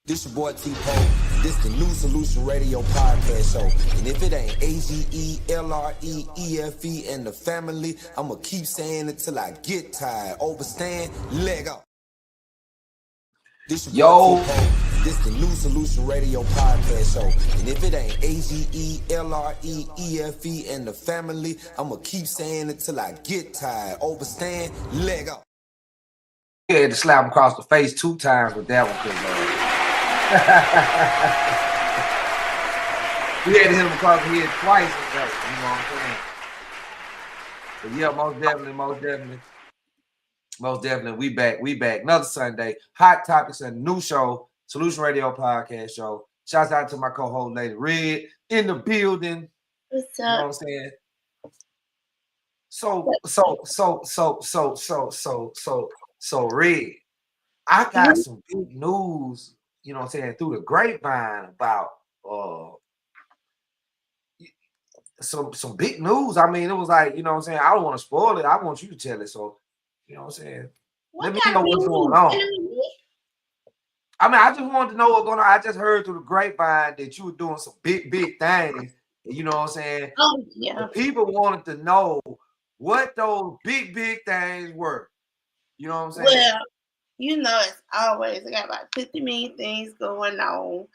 This your boy T-Pope. This the New Solution Radio podcast show. And if it ain't AGELREEFE and the family, I'ma keep saying it till I get tired. Overstand, leg up. This your boy T-Pope. This the New Solution Radio podcast show. And if it ain't AGELREEFE and the family, I'ma keep saying it till I get tired. Overstand, leg up. We had to slap him across the face 2 times with that one. We had to hit him across the head twice. You know what I'm saying? But yeah, most definitely. We back. Another Sunday. Hot topics and new show. Solution Radio podcast show. Shouts out to my co-host Lady Red in the building. What's up? You know what I'm saying? So Red, I got some big news. You know what I'm saying, through the grapevine about some big news. I mean, it was like, you know what I'm saying, I don't want to spoil it. I want you to tell it. So, you know what I'm saying, let me know what's going on. I mean, I just wanted to know what's going on. I just heard through the grapevine that you were doing some big things. You know what I'm saying? Oh, yeah. The people wanted to know what those big things were. You know what I'm saying? Well, you know, it's always, I got about 50 million things going on.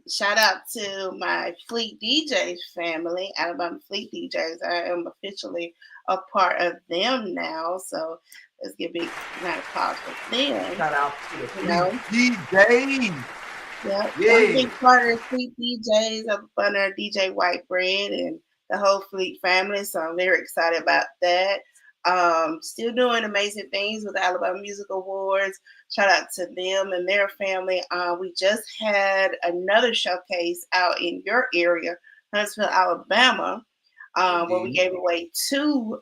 Shout out to my Fleet DJs family, Alabama Fleet DJs. I am officially a part of them now. So let's give a big round of applause for them. Shout out to the Fleet DJs. Yeah, I'm a big part of the Fleet DJs. I'm under DJ White Bread and the whole Fleet family. So I'm very excited about that. Still doing amazing things with the Alabama Music Awards. Shout out to them and their family. We just had another showcase out in your area, Huntsville, Alabama, where we gave away 2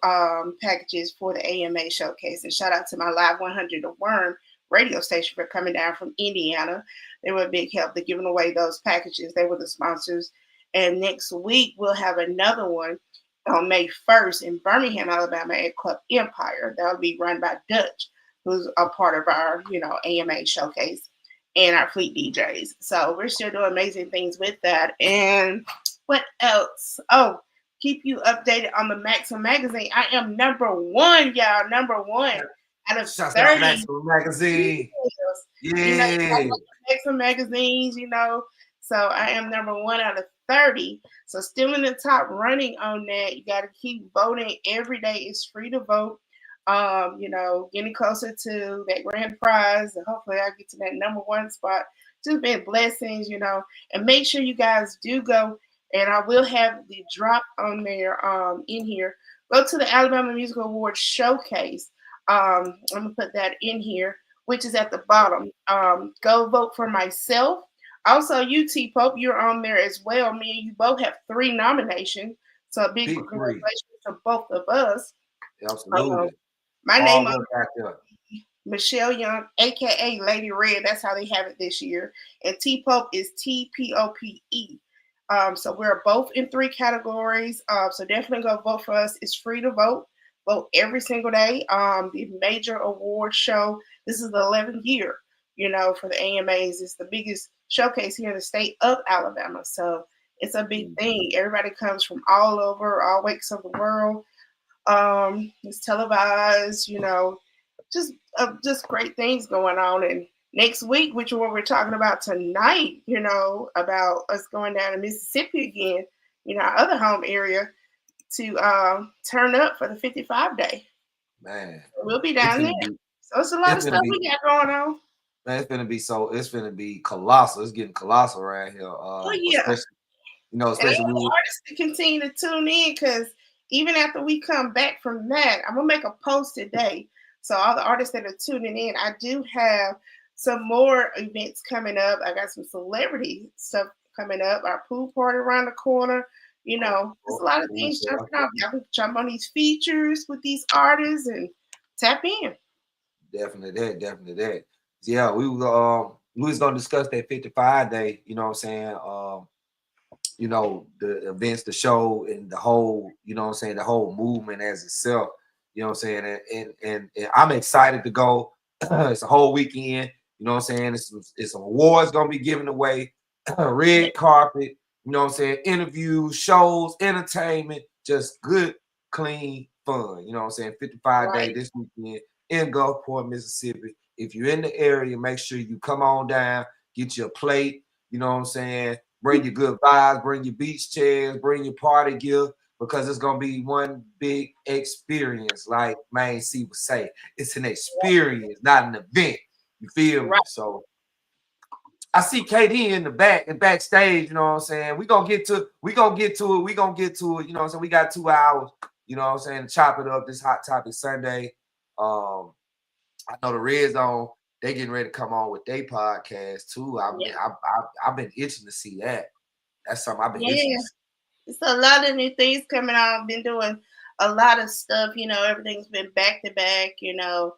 packages for the AMA showcase. And shout out to my Live 100 The Worm radio station for coming down from Indiana. They were a big help. They're giving away those packages. They were the sponsors. And next week, we'll have another one on May 1st in Birmingham, Alabama at Club Empire. That'll be run by Dutch, who's a part of our, AMA showcase and our Fleet DJs. So we're still doing amazing things with that. And what else? Oh, keep you updated on the Maxim magazine. I am number 1, y'all. Number 1 out of 30. Maxim magazine. Yeah. Maxim magazines, So I am number 1 out of 30. So still in the top running on that. You got to keep voting every day. It's free to vote. Getting closer to that grand prize. And hopefully I get to that number 1 spot. Just been blessings, and make sure you guys do go. And I will have the drop on there in here. Go to the Alabama Music Awards showcase. I'm going to put that in here, which is at the bottom. Go vote for myself. Also, you, T-Pope, you're on there as well. Me and you both have 3 nominations. So a big congratulations to both of us. Absolutely. My name is Michelle Young, a.k.a. Lady Red. That's how they have it this year. And T-Pope is TPOPE. So we're both in 3 categories. So definitely go vote for us. It's free to vote. Vote every single day. The major award show. This is the 11th year, for the AMAs. It's the biggest showcase here in the state of Alabama. So it's a big thing. Everybody comes from all over, all wakes of the world. It's televised, just great things going on. And next week, which is what we're talking about tonight, about us going down to Mississippi again, our other home area, to turn up for the 55 day. Man, we'll be down there. So it's a lot of stuff we got going on. Man, it's gonna be colossal. It's getting colossal right here. Especially and artists to continue to tune in, because even after we come back from that, I'm gonna make a post today. So all the artists that are tuning in, I do have some more events coming up. I got some celebrity stuff coming up. Our pool party around the corner. There's a lot of things jumping out. Y'all can jump on these features with these artists and tap in. Definitely that. Yeah, we was gonna discuss that 55 day. You know what I'm saying? The events, the show, and the whole. The whole movement as itself. You know what I'm saying? And I'm excited to go. It's a whole weekend. You know what I'm saying? It's some awards gonna be given away, red carpet. You know what I'm saying? Interviews, shows, entertainment, just good, clean fun. You know what I'm saying? 55 day this weekend in Gulfport, Mississippi. If you're in the area, make sure you come on down, get your plate. You know what I'm saying? Bring your good vibes, bring your beach chairs, bring your party gear, because it's gonna be one big experience. Like Main C would say, it's an experience, not an event. You feel me? So I see KD in the back and backstage, you know what I'm saying? We're gonna get to it. You know what I'm saying? We got 2 hours, you know what I'm saying, to chop it up this Hot Topic Sunday. I know the Red Zone, they getting ready to come on with their podcast too. I've been itching to see that. That's something I've been itching to see. It's a lot of new things coming out. I've been doing a lot of stuff, you know, everything's been back to back, you know,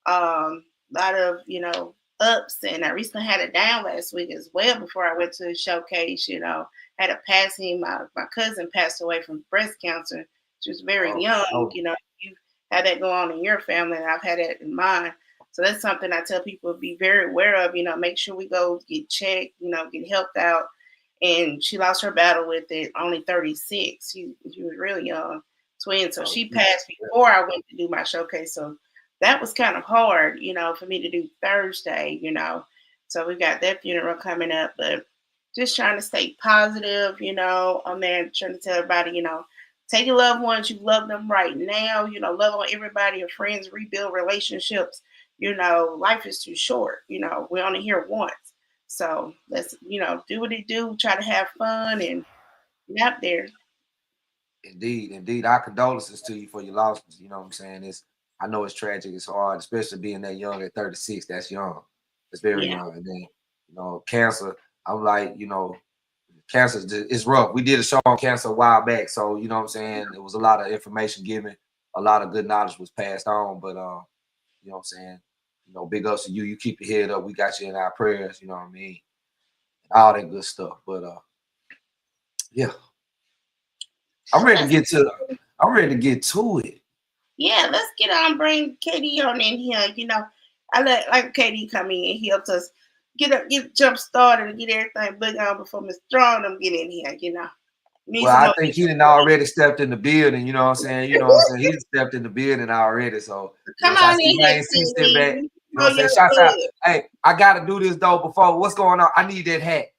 a lot of, you know, ups, and I recently had a down last week as well before I went to the showcase. You know, had a passing. My cousin passed away from breast cancer. She was very young. You know, you had that go on in your family, and I've had that in mine. So that's something I tell people to be very aware of. You know, make sure we go get checked, you know, get helped out. And she lost her battle with it, only 36. She was really young, twin. So she passed before I went to do my showcase. So that was kind of hard, you know, for me to do Thursday, you know. So we got that funeral coming up, but just trying to stay positive, you know. I'm there trying to tell everybody, you know, take your loved ones, you love them right now, you know, love on everybody, your friends, rebuild relationships. You know, life is too short, you know, we're only here once. So let's, you know, do what it do, try to have fun and get out there. Indeed. Our condolences to you for your losses. You know what I'm saying? I know it's tragic, it's hard, especially being that young at 36. That's young. It's very young. And then, you know, cancer, I'm like, you know, cancer is rough. We did a show on cancer a while back. So, you know what I'm saying? There was a lot of information given, a lot of good knowledge was passed on. But, you know what I'm saying? You know, big ups to you. You keep your head up. We got you in our prayers, you know what I mean? All that good stuff. But, yeah. I'm ready to get to it. Yeah, let's get on, bring KD on in here. You know, I like KD come in and he helps us get jump started and get everything big on before Mr. Strong them get in here, you know. Well, I think he done already stepped in the building, you know what I'm saying? You know what I'm saying? He stepped in the building already. So come on in here. Step back. You know what I'm saying? Shouts out. Hey, I gotta do this though before what's going on. I need that hat.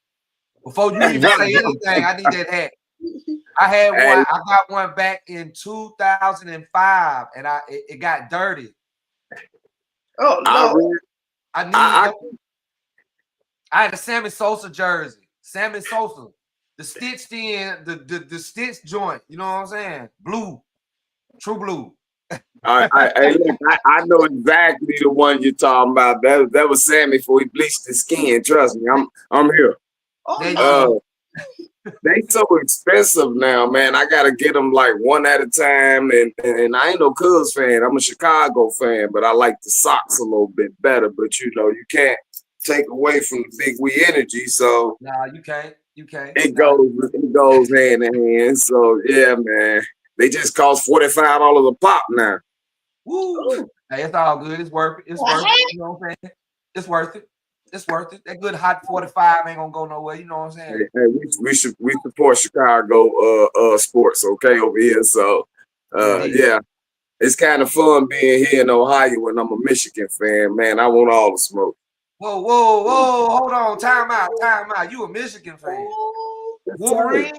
Before you even say anything, I need that hat. I had one. I got one back in 2005, and it got dirty. Oh no! I had a Sammy Sosa jersey. Sammy Sosa, the stitched in, the stitched joint. You know what I'm saying? Blue, true blue. I know exactly the one you're talking about. That was Sammy before he bleached his skin. Trust me, I'm here. They so expensive now, man. I gotta get them like one at a time, and I ain't no Cubs fan. I'm a Chicago fan, but I like the Sox a little bit better. But you know, you can't take away from the Big Wee energy. So nah, you can't. It goes hand in hand. So yeah, man. They just cost $45 a pop now. Woo! Hey, it's all good. It's worth it. It's worth it. You know what I'm saying? It's worth it. It's worth it. That good hot 45 ain't gonna go nowhere. You know what I'm saying? Hey, we support Chicago sports, okay, over here. So yeah, it's kind of fun being here in Ohio when I'm a Michigan fan. Man, I want all the smoke. Whoa! Hold on. Time out. You a Michigan fan? Wolverine?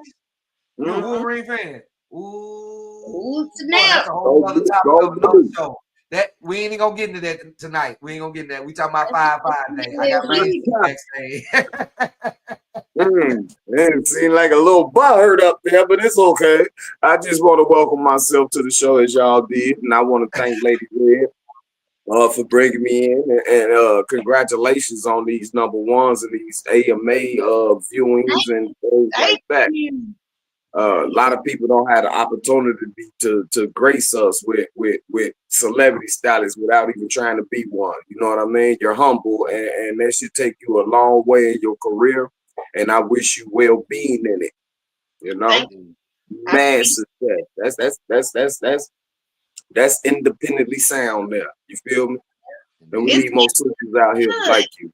You a Wolverine fan? Ooh, snap! That's a whole other topic of another show. That we ain't gonna get into that tonight. We ain't gonna get into that. We talking about 5-5 day. I got my next day. It seemed like a little butt hurt up there, but it's okay. I just want to welcome myself to the show as y'all did, and I want to thank Lady Red for bringing me in, and congratulations on these number ones and these AMA viewings and things like that. A lot of people don't have the opportunity to grace us with celebrity stylists without even trying to be one. You know what I mean? You're humble, and that should take you a long way in your career. And I wish you well-being in it. You know, man, success. That's independently sound there. You feel me? And we need more sisters out here like you.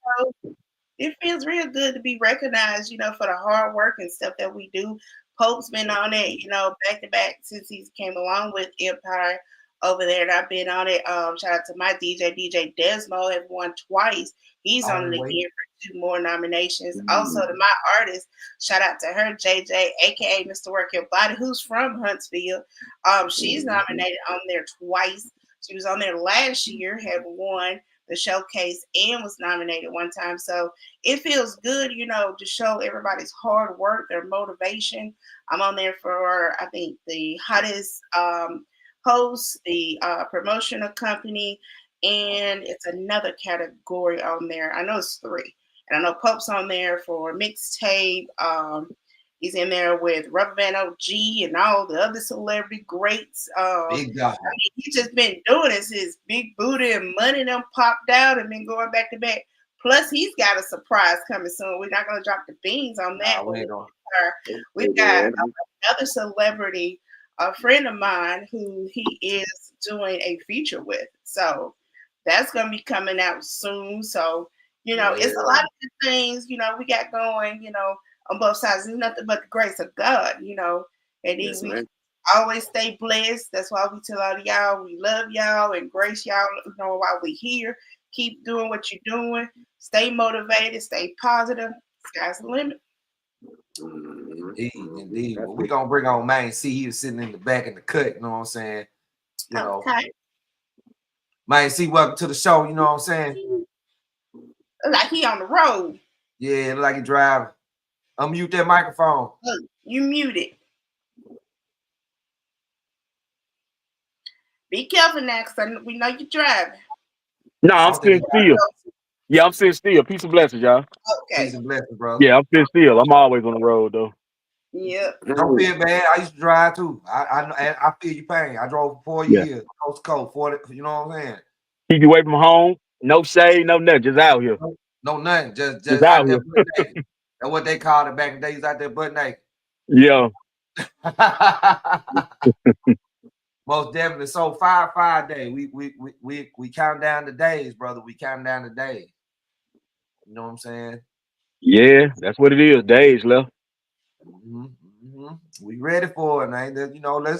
It feels real good to be recognized, for the hard work and stuff that we do. Pope's been on it, back to back since he came along with Empire over there, and I've been on it. Shout out to my DJ Desmo, have won twice. He's on it again for 2 more nominations. Also to my artist, shout out to her, JJ, aka Mr. Work Your Body, who's from Huntsville. She's nominated on there twice. She was on there last year, had won the showcase and was nominated one time. So it feels good, to show everybody's hard work, their motivation. I'm on there for, I think, the hottest host, the promotional company, and it's another category on there. I know it's 3. And I know Pope's on there for mixtape. He's in there with Rubber Band OG and all the other celebrity greats. Big guy. He's just been doing this. His Big Booty and Money them popped out and been going back to back. Plus, he's got a surprise coming soon. We're not going to drop the beans on that. We've got another celebrity, a friend of mine, who he is doing a feature with. So that's going to be coming out soon. So, it's a lot of good things, we got going, on both sides. It's nothing but the grace of God, and we always stay blessed. That's why we tell all of y'all we love y'all and grace y'all, while we're here. Keep doing what you're doing. Stay motivated. Stay positive. Sky's the limit. Indeed. Well, we're going to bring on Man C. He was sitting in the back in the cut, you know what I'm saying? Okay. Man C, welcome to the show, you know what I'm saying? Like he on the road. Yeah, like he driving. Unmute that microphone. Look, you muted. Be careful now, because we know you're driving. No, I'm sitting still. Yeah, I'm sitting still. Peace and blessings, y'all. Okay. Peace and blessings, bro. Yeah, I'm sitting still. I'm always on the road, though. Yeah. Don't feel bad. I used to drive, too. I feel your pain. I drove for 4 years. Coast to coast. 40, you know what I'm saying? Keep you away from home. No shade, no nothing. Just out here. No, nothing. Just out there butt naked. That's what they called it back in the days, out there butt naked. Yeah. Most definitely. So 5 day. We count down the days, brother. We count down the days. You know what I'm saying? Yeah, that's what it is. Days left. We ready for it, man.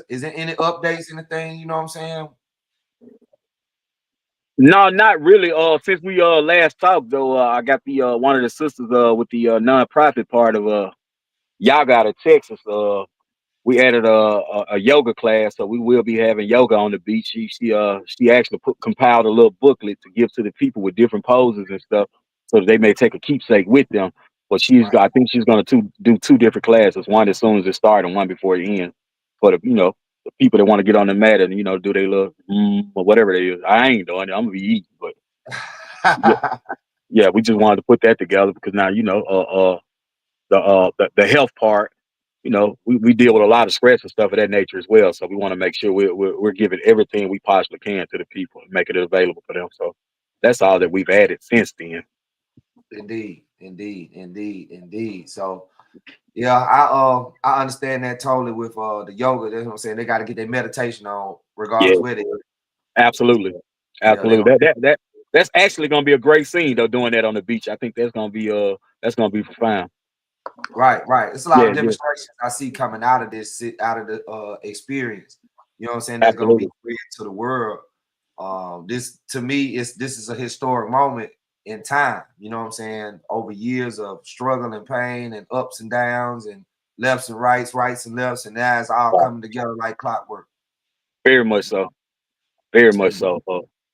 Is there any updates, anything? You know what I'm saying? No, not really. Since we last talked though, I got the one of the sisters with the nonprofit part of Yaga out of Texas. We added a yoga class, so we will be having yoga on the beach. She actually compiled a little booklet to give to the people with different poses and stuff, so that they may take a keepsake with them. But I think she's going to do 2 different classes, one as soon as it starts and one before it ends, for the the people that want to get on the mat and do they little or whatever they is. I ain't doing it. I'm gonna be eating, but yeah, we just wanted to put that together because now the health part. We deal with a lot of stress and stuff of that nature as well. So we want to make sure we're giving everything we possibly can to the people and making it available for them. So that's all that we've added since then. Indeed. So yeah, I understand that totally with the yoga. That's what I'm saying. They got to get their meditation on regardless with it. Absolutely. That's actually gonna be a great scene though, doing that on the beach. I think that's gonna be profound. Right. It's a lot of demonstrations I see coming out of this, out of the experience. You know what I'm saying? That's going to be clear to the world. This to me this is a historic moment in time. You know what I'm saying? Over years of struggle and pain and ups and downs and lefts and rights and lefts, and now it's all coming together like clockwork. Very much so. Very much so.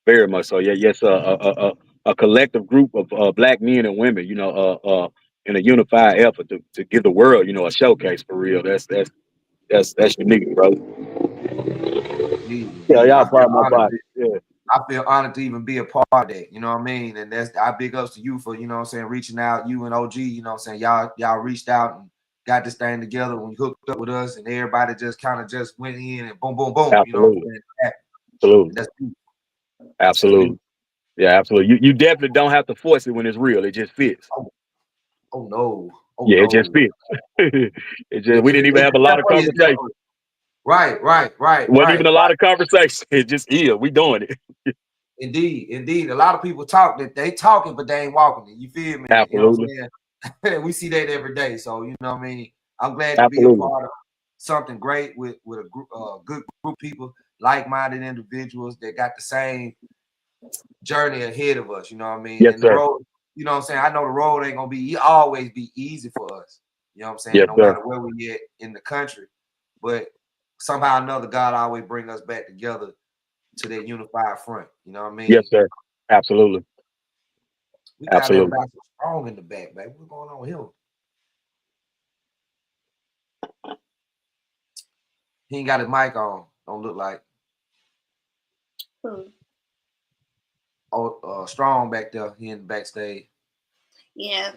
Very much so. Yeah. Yes. A collective group of Black men and women. In a unified effort to give the world, a showcase for real. That's unique, brother. Yeah, y'all part of my body. Yeah. I feel honored to even be a part of that. You know what I mean? And I big ups to you for, reaching out, you and OG, y'all reached out and got this thing together when you hooked up with us, and everybody just kind of just went in and boom, boom, boom. Absolutely. Absolutely. That's beautiful. Absolutely. Yeah, absolutely. You definitely don't have to force it when it's real. It just fits. Oh no. It just fits. We didn't even have a lot of conversation. Right. Wasn't even a lot of conversation. It just we doing it. Indeed. A lot of people talk that they talking, but they ain't walking it. You feel me? Absolutely. You know what I'm saying? We see that every day. So you know what I mean. I'm glad to be a part of something great with a group, good group of people, like-minded individuals that got the same journey ahead of us. You know what I mean? Yes, and the road, you know what I'm saying? I know the road ain't gonna always be easy for us. You know what I'm saying? Yes, no sir. matter where we at in the country, but somehow or another, God always bring us back together to that unified front. You know what I mean? Yes, sir. Absolutely. We got everybody strong in the back, baby. What's going on with him? He ain't got his mic on. Don't look like. Oh, Strong back there. He in the backstage. Yeah.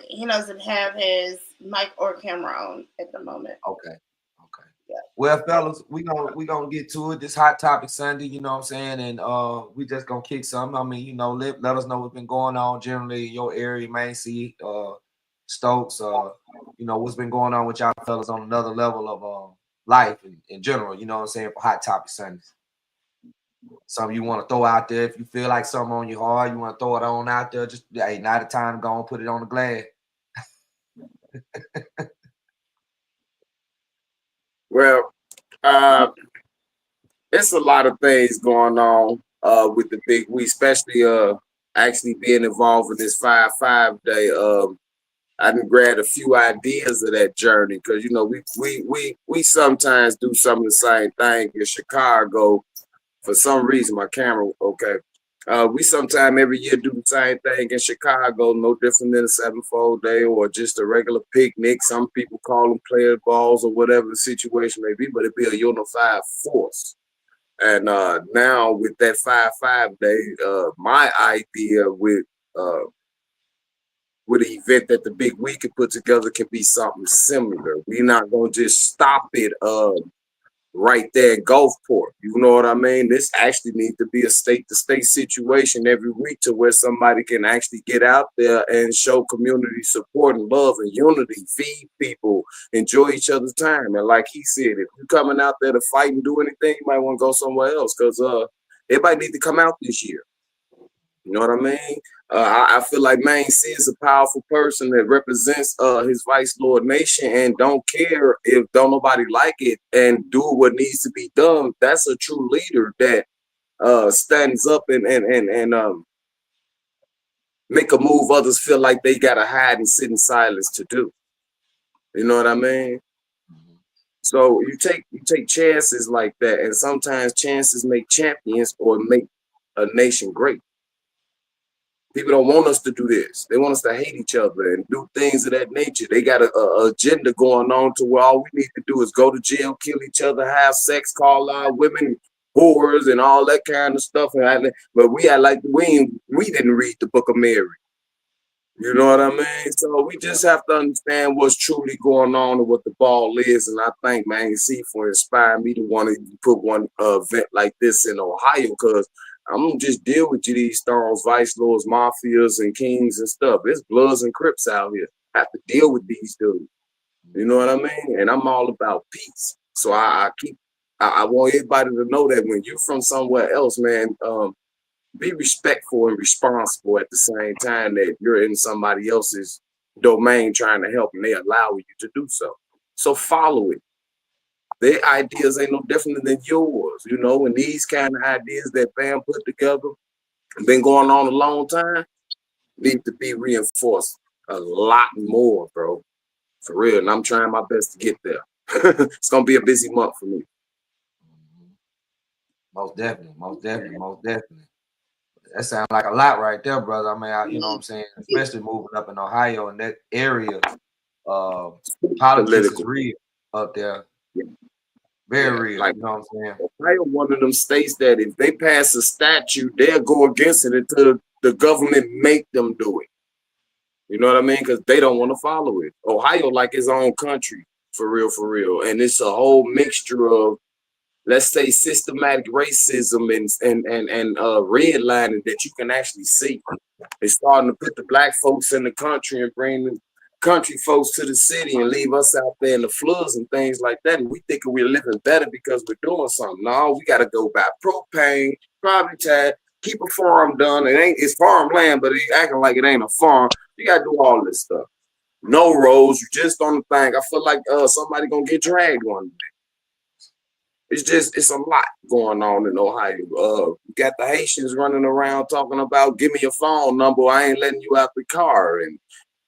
He doesn't have his mic or camera on at the moment. Okay. Yeah. Well, fellas, we gonna get to it. This Hot Topic Sunday, you know what I'm saying, and we just gonna kick something. I mean, you know, let us know what's been going on generally in your area, Macy, Stokes, you know, what's been going on with y'all fellas on another level of life in general, you know what I'm saying, for Hot Topic Sundays. Something you want to throw out there. If you feel like something on your heart, you want to throw it on out there, just hey, now the time to go and put it on the glass. Well, it's a lot of things going on with the Big We, especially actually being involved in this 5-5 day. I done grabbed a few ideas of that journey because you know we sometimes do some of the same thing in Chicago. For some reason, my camera okay. We sometime every year do the same thing in Chicago, no different than a 7-4 day or just a regular picnic. Some people call them player balls or whatever the situation may be, but it'd be a unified force. And now with that 5-5 day, my idea with an event that the Big We can put together can be something similar. We're not gonna just stop it right there in Gulfport. You know what I mean? This actually needs to be a state-to-state situation every week to where somebody can actually get out there and show community support and love and unity, feed people, enjoy each other's time. And like he said, if you're coming out there to fight and do anything, you might want to go somewhere else because everybody needs to come out this year. You know what I mean? I feel like Main C is a powerful person that represents his Vice Lord Nation and don't care if don't nobody like it and do what needs to be done. That's a true leader that stands up and make a move others feel like they gotta hide and sit in silence to do. You know what I mean? So you take chances like that, and sometimes chances make champions or make a nation great. People don't want us to do this. They want us to hate each other and do things of that nature. They got a agenda going on to where all we need to do is go to jail, kill each other, have sex, call our women whores and all that kind of stuff. But we are like we didn't read the Book of Mary. You know what I mean? So we just have to understand what's truly going on and what the ball is. And I thank Main C for inspiring me to want to put one event like this in Ohio because I'm gonna just deal with you, these Storms, Vice Lords, Mafias, and Kings and stuff. It's Bloods and Crips out here. I have to deal with these dudes. You know what I mean? And I'm all about peace. So I want everybody to know that when you're from somewhere else, man, be respectful and responsible at the same time that you're in somebody else's domain trying to help and they allow you to do so. So follow it. Their ideas ain't no different than yours, you know, and these kind of ideas that Bam put together been going on a long time need to be reinforced a lot more, bro. For real. And I'm trying my best to get there. It's gonna be a busy month for me. Most definitely. That sounds like a lot right there, brother. I mean, you know what I'm saying? Especially moving up in Ohio and that area, politics is real up there. Yeah. Very real, like, you know what I'm saying? Ohio, one of them states that if they pass a statute, they'll go against it until the government make them do it. You know what I mean? Because they don't want to follow it. Ohio like its own country, for real. And it's a whole mixture of, let's say, systematic racism and redlining that you can actually see. They're starting to put the black folks in the country and bring the country folks to the city and leave us out there in the floods and things like that. And we think we're living better because we're doing something. No, we got to go buy propane, property tag, keep a farm done. It's farmland, but it acting like it ain't a farm. You gotta do all this stuff. No roads, you just on the thing. I feel like somebody gonna get dragged one day. It's a lot going on in Ohio. You got the Haitians running around talking about, give me your phone number, I ain't letting you out the car, and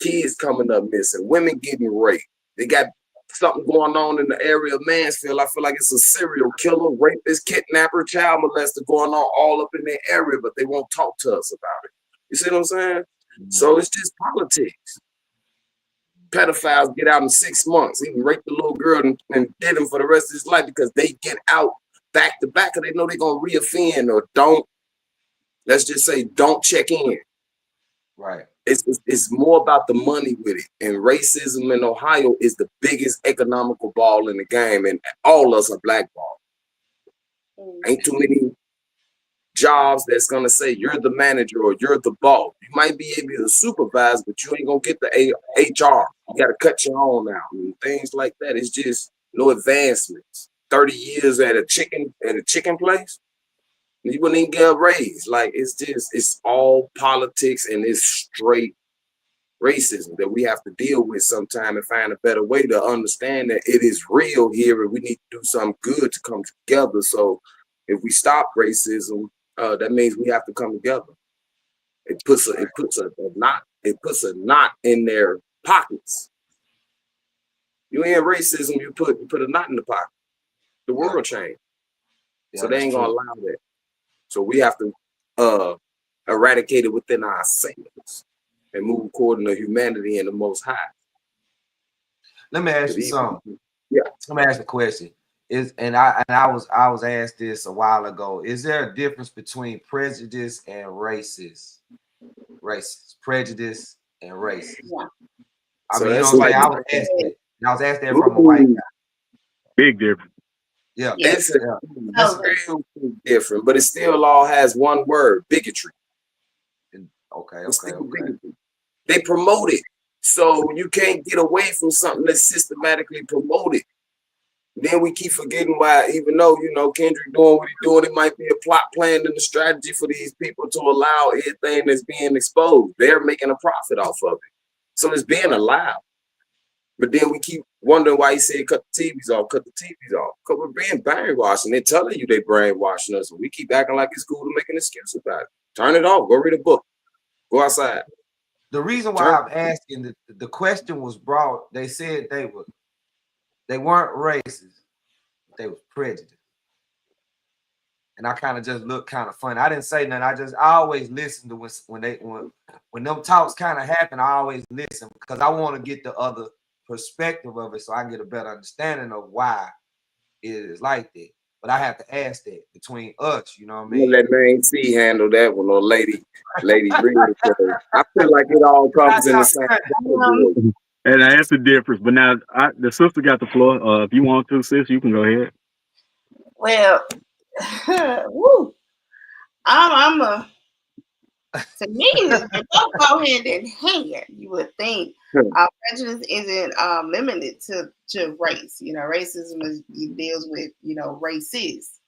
kids coming up missing, women getting raped. They got something going on in the area of Mansfield. I feel like it's a serial killer, rapist, kidnapper, child molester going on all up in their area, but they won't talk to us about it. You see what I'm saying? So it's just politics. Pedophiles get out in 6 months. He raped the little girl and did him for the rest of his life because they get out back to back because they know they're going to reoffend or let's just say, don't check in. Right. It's more about the money with it. And racism in Ohio is the biggest economical ball in the game. And all of us are blackballed. Ain't too many jobs that's going to say you're the manager or you're the boss. You might be able to supervise, but you ain't going to get the HR. You got to cut your own out and things like that. It's just no advancements. 30 years at a chicken place, you wouldn't even get a raise. Like, it's all politics and it's straight racism that we have to deal with sometime and find a better way to understand that it is real here and we need to do something good to come together. So if we stop racism, that means we have to come together. It puts a knot in their pockets. You ain't racism, you put a knot in the pocket. The world changed. So they ain't gonna allow that. So we have to eradicate it within ourselves and move according to humanity and the Most High. Let me ask you something. Yeah. Let me ask the question. I was asked this a while ago. Is there a difference between prejudice and racist? Prejudice and racist. Yeah. I mean, you know what I'm saying? I was asked that from a white guy. Big difference. Yeah. It's real different, but it still all has one word: bigotry. Okay. They promote it. So you can't get away from something that's systematically promoted. Then we keep forgetting why, even though, Kendrick doing what he's doing, it might be a plot plan and a strategy for these people to allow everything that's being exposed. They're making a profit off of it. So it's being allowed. But then we keep wondering why he said cut the TVs off. Because we're being brainwashed and they're telling you they're brainwashing us. And we keep acting like it's cool to make an excuse about it. Turn it off. Go read a book. Go outside. The reason why I'm asking, the question was brought, they said they weren't racist, they was prejudiced. And I kind of just looked kind of funny. I didn't say nothing. I always listen to when them talks kind of happen, I always listen because I want to get the other perspective of it so I can get a better understanding of why it is like that. But I have to ask that between us, you know what I mean? Let man C handle that one, or lady Reed. I feel like it all comes in the same. And that's the difference. But now the sister got the floor. If you want to, sis, you can go ahead. Well, woo. To me, they both go hand in hand. You would think prejudice isn't limited to race. Racism deals with races.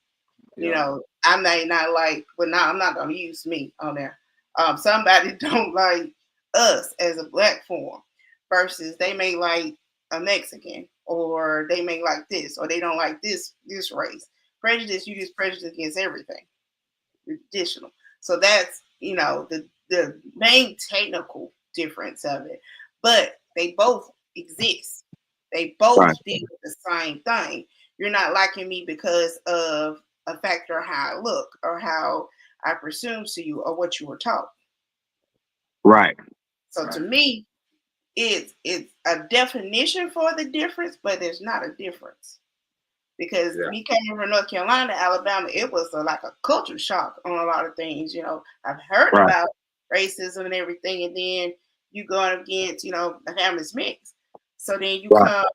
I may not like, but now I'm not going to use me on there. Somebody don't like us as a black form versus they may like a Mexican, or they may like this, or they don't like this race. Prejudice, you just prejudice against everything. Additional. So that's the main technical difference of it. But they both exist. They both deal with the same thing. You're not liking me because of a factor of how I look or how I presume to you or what you were taught. Right. So to me, it's a definition for the difference, but there's not a difference. Because me coming from North Carolina, Alabama, it was like a culture shock on a lot of things. I've heard about racism and everything, and then you going against, the family's mix. So then you come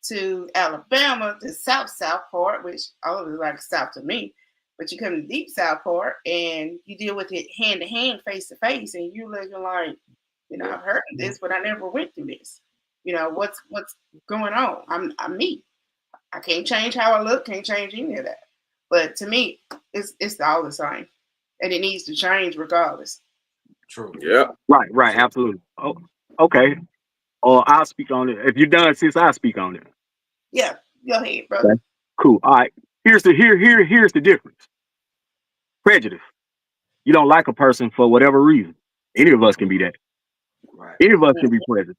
to Alabama, the South part, which all of it is like South to me, but you come to the deep South part, and you deal with it hand to hand, face to face, and you're looking like, I've heard of this, but I never went through this. What's going on? I'm me. I can't change how I look, can't change any of that. But to me, it's all the same. and it needs to change regardless. True. Yeah. Right, absolutely. Oh, okay. Or I'll speak on it. If you're done, sis, I'll speak on it. Yeah, go ahead, brother. Okay. Cool. All right. Here's the difference. Prejudice. You don't like a person for whatever reason. Any of us can be that. Right. Any of us can be prejudiced.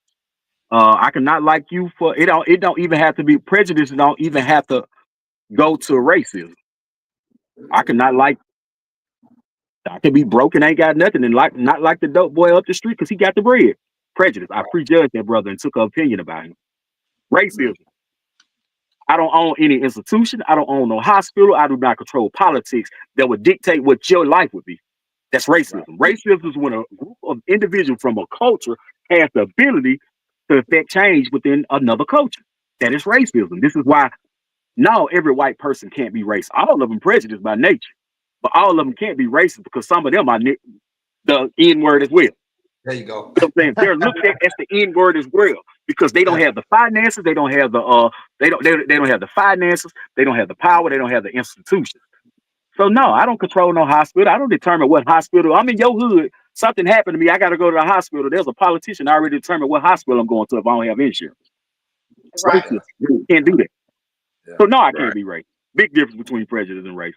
I cannot like you for it. It don't even have to be prejudice. It don't even have to go to racism. I cannot like. I can be broken, ain't got nothing, and not like the dope boy up the street because he got the bread. Prejudice. I prejudged that brother and took an opinion about him. Racism. I don't own any institution. I don't own no hospital. I do not control politics that would dictate what your life would be. That's racism. Right. Racism is when a group of individuals from a culture has the ability to affect change within another culture. That is racism. This is why now every white person can't be racist. All of them prejudiced by nature, but all of them can't be racist because some of them are the N word as well. There you go. You know what I'm saying? They're looked at as the N word as well because they don't have the finances. They don't have the they don't have the finances. They don't have the power. They don't have the institutions. So no, I don't control no hospital. I don't determine what hospital. I'm in your hood. Something happened to me. I got to go to the hospital. There's a politician. I already determined what hospital I'm going to if I don't have insurance. Right. You can't do that. Yeah. So no, I can't be racist. Big difference between prejudice and race.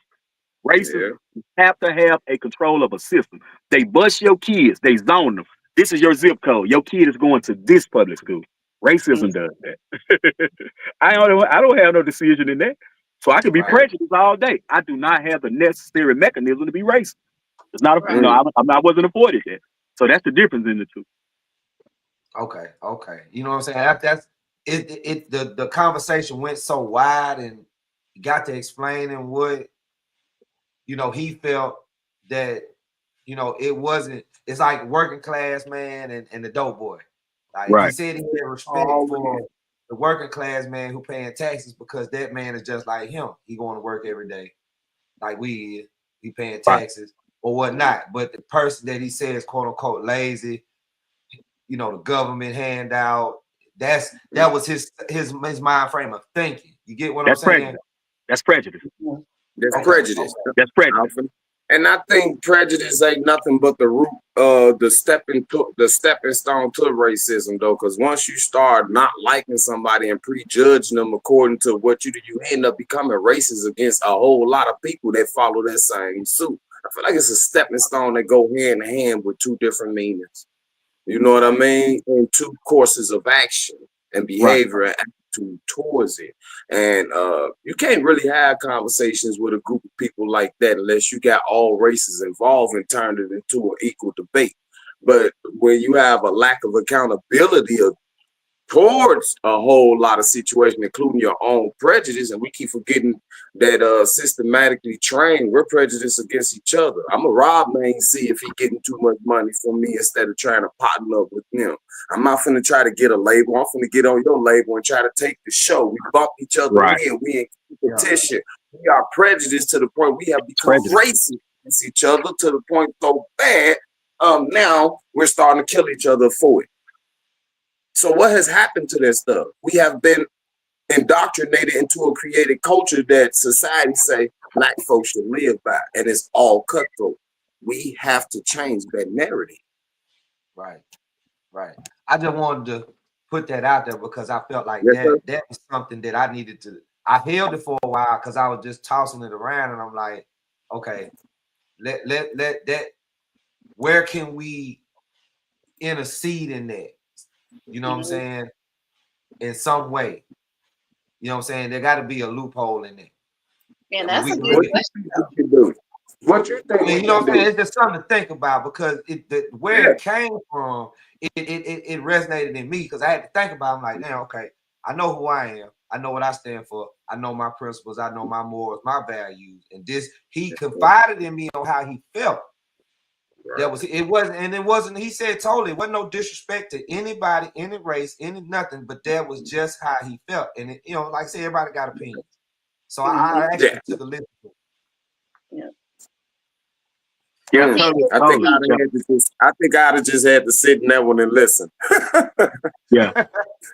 Racists have to have a control of a system. They bust your kids. They zone them. This is your zip code. Your kid is going to this public school. Racism does that. I don't have no decision in that. So I can be prejudiced all day. I do not have the necessary mechanism to be racist. It's not a, I wasn't afforded that. So that's the difference in the two. Okay. You know what I'm saying? That's it. The conversation went so wide and got to explaining what he felt that it wasn't. It's like working class man and the dope boy. Like he said, he had respect for the working class man who paying taxes because that man is just like him. He going to work every day, like we is. He paying taxes or whatnot. But the person that he says quote unquote lazy, the government handout. That was his mind frame of thinking. You get what I'm saying? That's prejudice. That's prejudice. That's prejudice. And I think prejudice ain't nothing but the root, the stepping stone to racism, though. Because once you start not liking somebody and prejudging them according to what you do, you end up becoming racist against a whole lot of people that follow that same suit. I feel like it's a stepping stone that go hand in hand with two different meanings. You know what I mean? And two courses of action and behavior and attitude towards it. And you can't really have conversations with a group of people like that unless you got all races involved and turned it into an equal debate. But when you have a lack of accountability towards a whole lot of situations, including your own prejudice, and we keep forgetting that systematically trained, we're prejudiced against each other. I'm a rob man, see if he getting too much money from me instead of trying to partner up with him. I'm not finna try to get a label. I'm finna get on your label and try to take the show. We bump each other in. We in competition. We are prejudiced to the point we have become racist against each other to the point so bad. Now we're starting to kill each other for it. So what has happened to this stuff? We have been indoctrinated into a created culture that society say black folks should live by, and it's all cutthroat. We have to change that narrative. Right. I just wanted to put that out there because I felt like that was something that I needed to. I held it for a while because I was just tossing it around, and I'm like, okay, let that. Where can we intercede in that? You know what I'm saying? In some way. You know what I'm saying? There got to be a loophole in it. Man, that's a good question. What you think? You know what I'm saying? It's just something to think about because where it came from, it resonated in me because I had to think about it. I'm like, damn, okay, I know who I am. I know what I stand for. I know my principles. I know my morals, my values. And he confided in me on how he felt. Right. It wasn't, he said totally, it wasn't no disrespect to anybody, any race, any nothing, but that was just how he felt. And like I said, everybody got opinions. So I actually took a listen to it. I think I'd have just had to sit in that one and listen. That's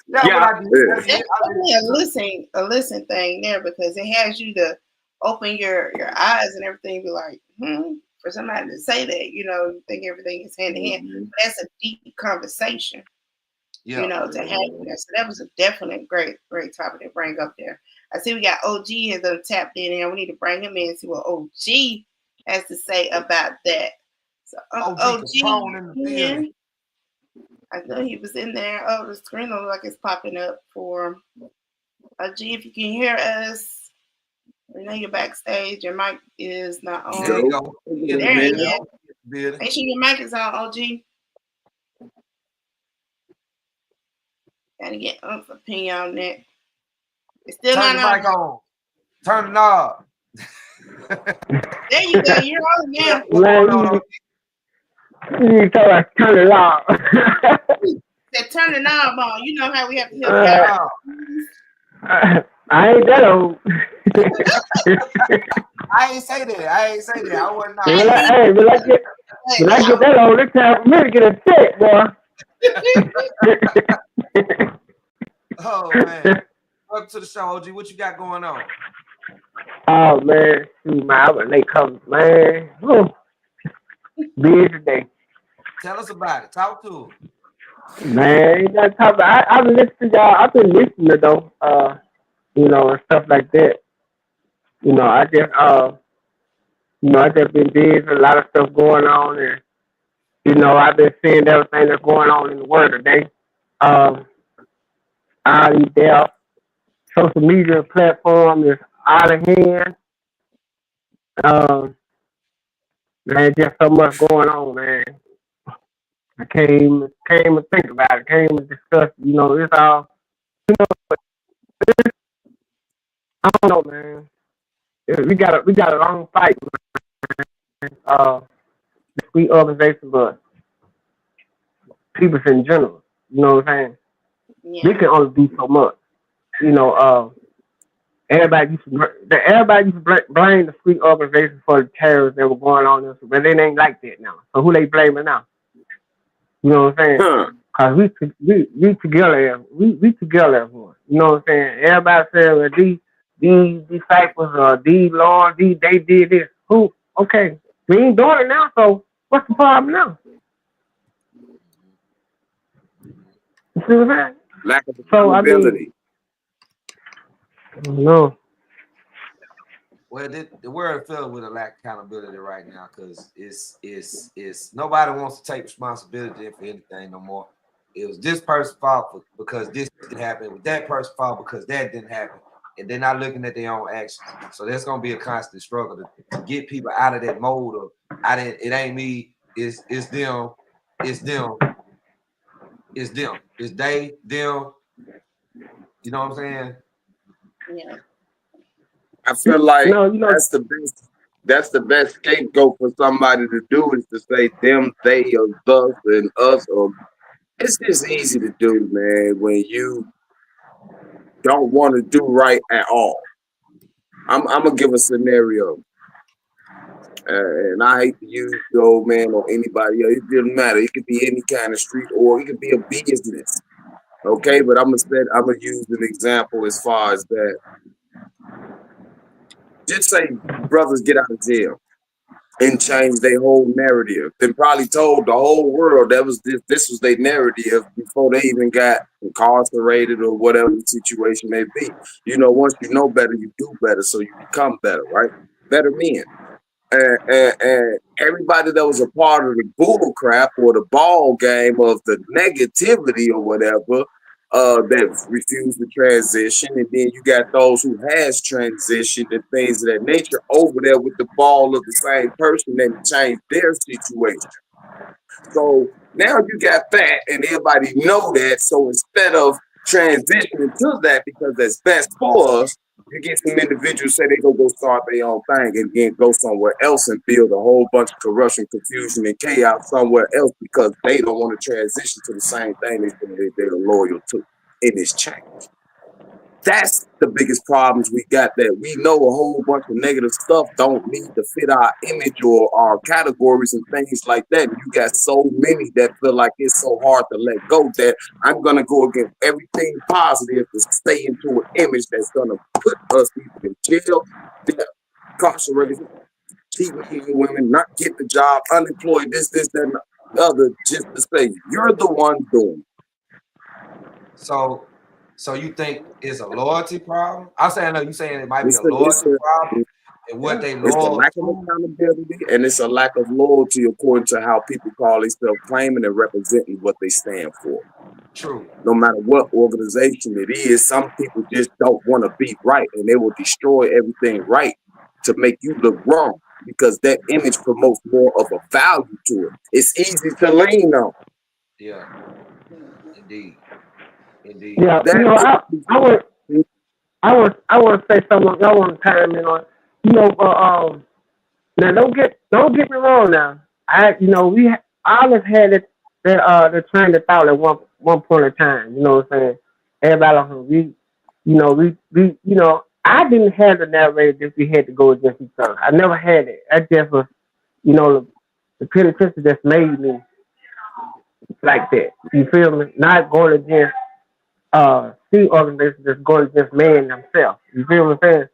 definitely a listen thing there because it has you to open your eyes and everything. Be like, for somebody to say that, you know, you think everything is hand in hand. But that's a deep conversation, you know, to have there. So that was a definite great topic to bring up there. I see we got OG has tapped in here. We need to bring him in and see what OG has to say about that. So OG in, I know he was in there. Oh, the screen looks like it's popping up for OG. If you can hear us, we know you're backstage. Your mic is not on. There you go. There you go. Make sure your mic is on, OG. Gotta get opinion on that. It's still Turn not the mic on. Turn the knob. There you go. You're on now. You tell us turn it off. Said turn the knob on. You know how we have to help you out. I ain't that old. I ain't say that. I wasn't. Hey, when I get that old, it's time for me to get a check, boy. Oh man. Welcome to the show, OG. What you got going on? Oh man, shoot, man, when they come, man, busy today. Tell us about it. Talk to him. Man, you gotta talk about. I've been listening to y'all. I've been listening though, you know, and stuff like that. You know, I just been busy. A lot of stuff going on, and you know, I've been seeing everything that's going on in the world today. All these there. Social media platform is out of hand. Man, just so much going on, man. I can't even think about it. Can't even discuss. You know, it's all. You know, I don't know, man. We got a long fight, man. The free organization, but people in general. You know what I'm saying? Yeah. We can only do so much. You know, everybody used to blame the free organization for the terrorists that were going on, but it ain't like that now. So who they blaming now? You know what I'm saying? Cause we together, we together as one. You know what I'm saying? Everybody saying, well, these disciples or these Lord, they did this. Who? Okay, we ain't doing it now. So what's the problem now? You see what I'm saying? Lack of accountability. No. Well, the world filled with a lack of accountability right now because it's nobody wants to take responsibility for anything no more. It was this person's fault because this didn't happen. It was that person's fault because that didn't happen. And they're not looking at their own actions. So there's gonna be a constant struggle to get people out of that mode of it ain't me, it's them, it's them, it's them, it's they, them. You know what I'm saying? Yeah. I feel like that's the best scapegoat for somebody to do is to say them, they, or us, and us. Or it's just easy to do, man, when you don't want to do right at all. I'm gonna give a scenario, and I hate to use the old man or anybody else. It doesn't matter. It could be any kind of street, or it could be a business. Okay, but I'm gonna use an example as far as that. Just say brothers get out of jail and change their whole narrative. Then probably told the whole world that was this was their narrative before they even got incarcerated or whatever the situation may be. You know, once you know better, you do better, so you become better, right? Better men. And everybody that was a part of the bull crap or the ball game of the negativity or whatever, that refused to transition, and then you got those who has transitioned and things of that nature over there with the ball of the same person that changed their situation. So now you got that, and everybody know that. So instead of transitioning to that because that's best for us, you get some individuals say they go start their own thing and then go somewhere else and build a whole bunch of corruption, confusion, and chaos somewhere else because they don't want to transition to the same thing they're loyal to in this change. That's the biggest problems we got, that we know a whole bunch of negative stuff don't need to fit our image or our categories and things like that. And you got so many that feel like it's so hard to let go that I'm going to go against everything positive to stay into an image that's going to put us either in jail, incarcerated, cheat on women, not get the job, unemployed, this, that, and the other, just to say you're the one doing it. So you think it's a loyalty problem? I'm saying, no, you saying it might be It's a loyalty problem, and yeah, what they it's a loyal lack of to. accountability and it's a lack of loyalty according to how people call themselves, claiming and representing what they stand for. True. No matter what organization it is, some people just don't want to be right, and they will destroy everything right to make you look wrong because that image promotes more of a value to it. It's easy to lean on. Yeah. Indeed. Yeah, That you know, I want to say something. I want to time in on, you know, now don't get me wrong. Now, I always had the train of thought at one point in time. You know what I'm saying? Everybody, I didn't have the narrative that we had to go against each other. I never had it. I just was, you know, the penitentiary just made me like that. You feel me? Not going against street organizations, just going against man themselves. You feel what I'm saying?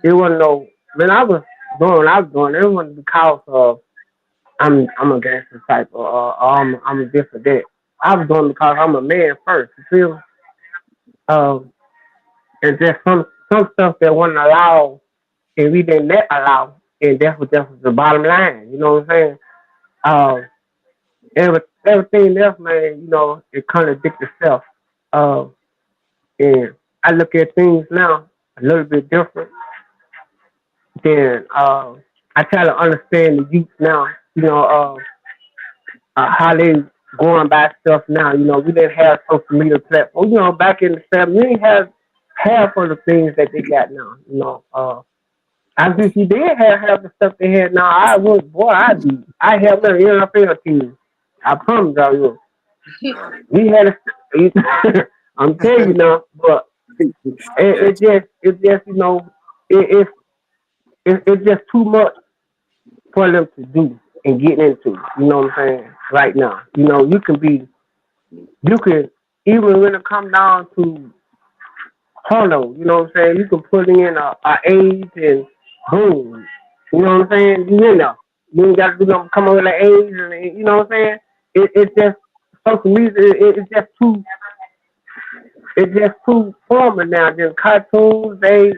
It wasn't no, when I was doing what I was doing, it wasn't because of I'm a gangster type or I'm this or that. I was doing it because I'm a man first. You feel me? And just some stuff that wasn't allowed and we didn't let allow, and that was the bottom line. You know what I'm saying? Um, everything else, man, you know, it contradicts itself. Uh, and I look at things now a little bit different. Then I try to understand the youth now. You know, how they going by stuff now. You know, we didn't have social media platforms. You know, back in the 70s, we didn't have half of the things that they got now. You know, I think you did have half the stuff they had now. I have an NFL team. I promise you. We had I'm telling you now, but it just, you know, it, it's just too much for them to do and get into. You know what I'm saying? Right now, you know, you can even when it come down to Hollow, you know what I'm saying? You can put in a age and boom, you know what I'm saying? You in there. You ain't got to do nothing. Come over the age, and you know what I'm saying? It's just social media. It's just too formal now. Just cartoons, they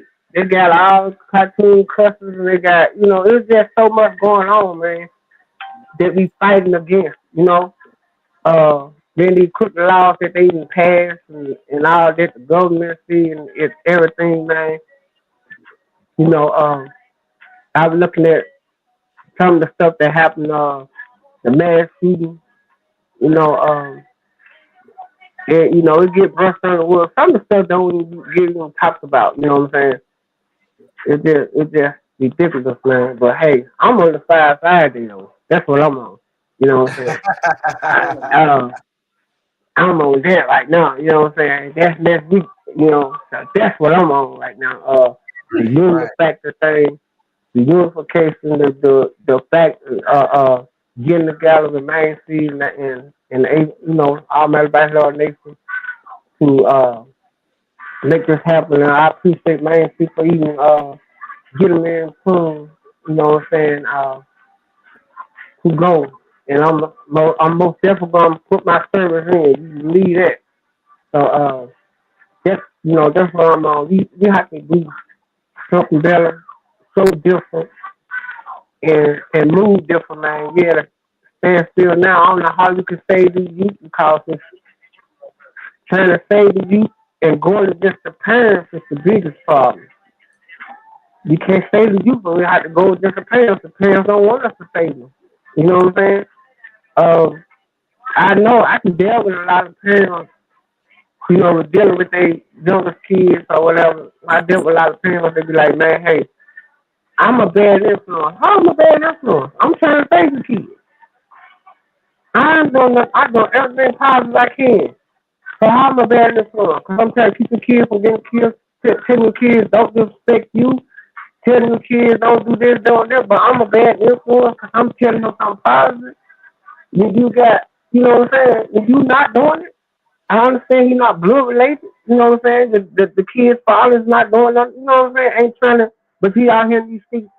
got all cartoon cusses, and they got, you know, it's just so much going on, man, that we fighting against, you know. Then these crooked laws that they even passed and all that the government see and it's everything, man. You know, I was looking at some of the stuff that happened, the mass shooting, you know, and, you know, it get brushed under the rug. Some of the stuff don't even get even talked about, you know what I'm saying? It's just ridiculous, man. But hey, I'm on the 5 you know. That's what I'm on. You know what I'm saying? I'm on that right now. You know what I'm saying? That's next week. You know, so that's what I'm on right now. The union factor thing, the unification, the fact, getting together with Main Street and you know, all my bachelor nation to make this happen. And I appreciate Main Street for even getting me in tune. You know what I'm saying? To go. And I'm most definitely gonna put my service in. You believe that? So that's, you know, that's what I'm on. We have to do something better, so different, and move different, man. We gotta stand still now. I don't know how you can save the youth because it's trying to save the youth and going against the parents is the biggest problem. You can't save the youth, but we have to go against the parents. The parents don't want us to save them. You know what I'm saying? Um, I know I can deal with a lot of parents, you know, dealing with their younger kids or whatever. I deal with a lot of parents, they be like, man, hey, I'm a bad influence. How am I a bad influence? I'm trying to save the kids. I'm doing everything positive I can. So how am I a bad influence? Because I'm trying to keep the kids from getting killed, telling the kids don't disrespect you, telling the kids don't do this, don't that, but I'm a bad influence because I'm telling them something positive. When you got, you know what I'm saying? When you not doing it, I understand you're not blood related. You know what I'm saying? The kid's father's not doing nothing. You know what I'm saying? Ain't trying to, but he out here in these streets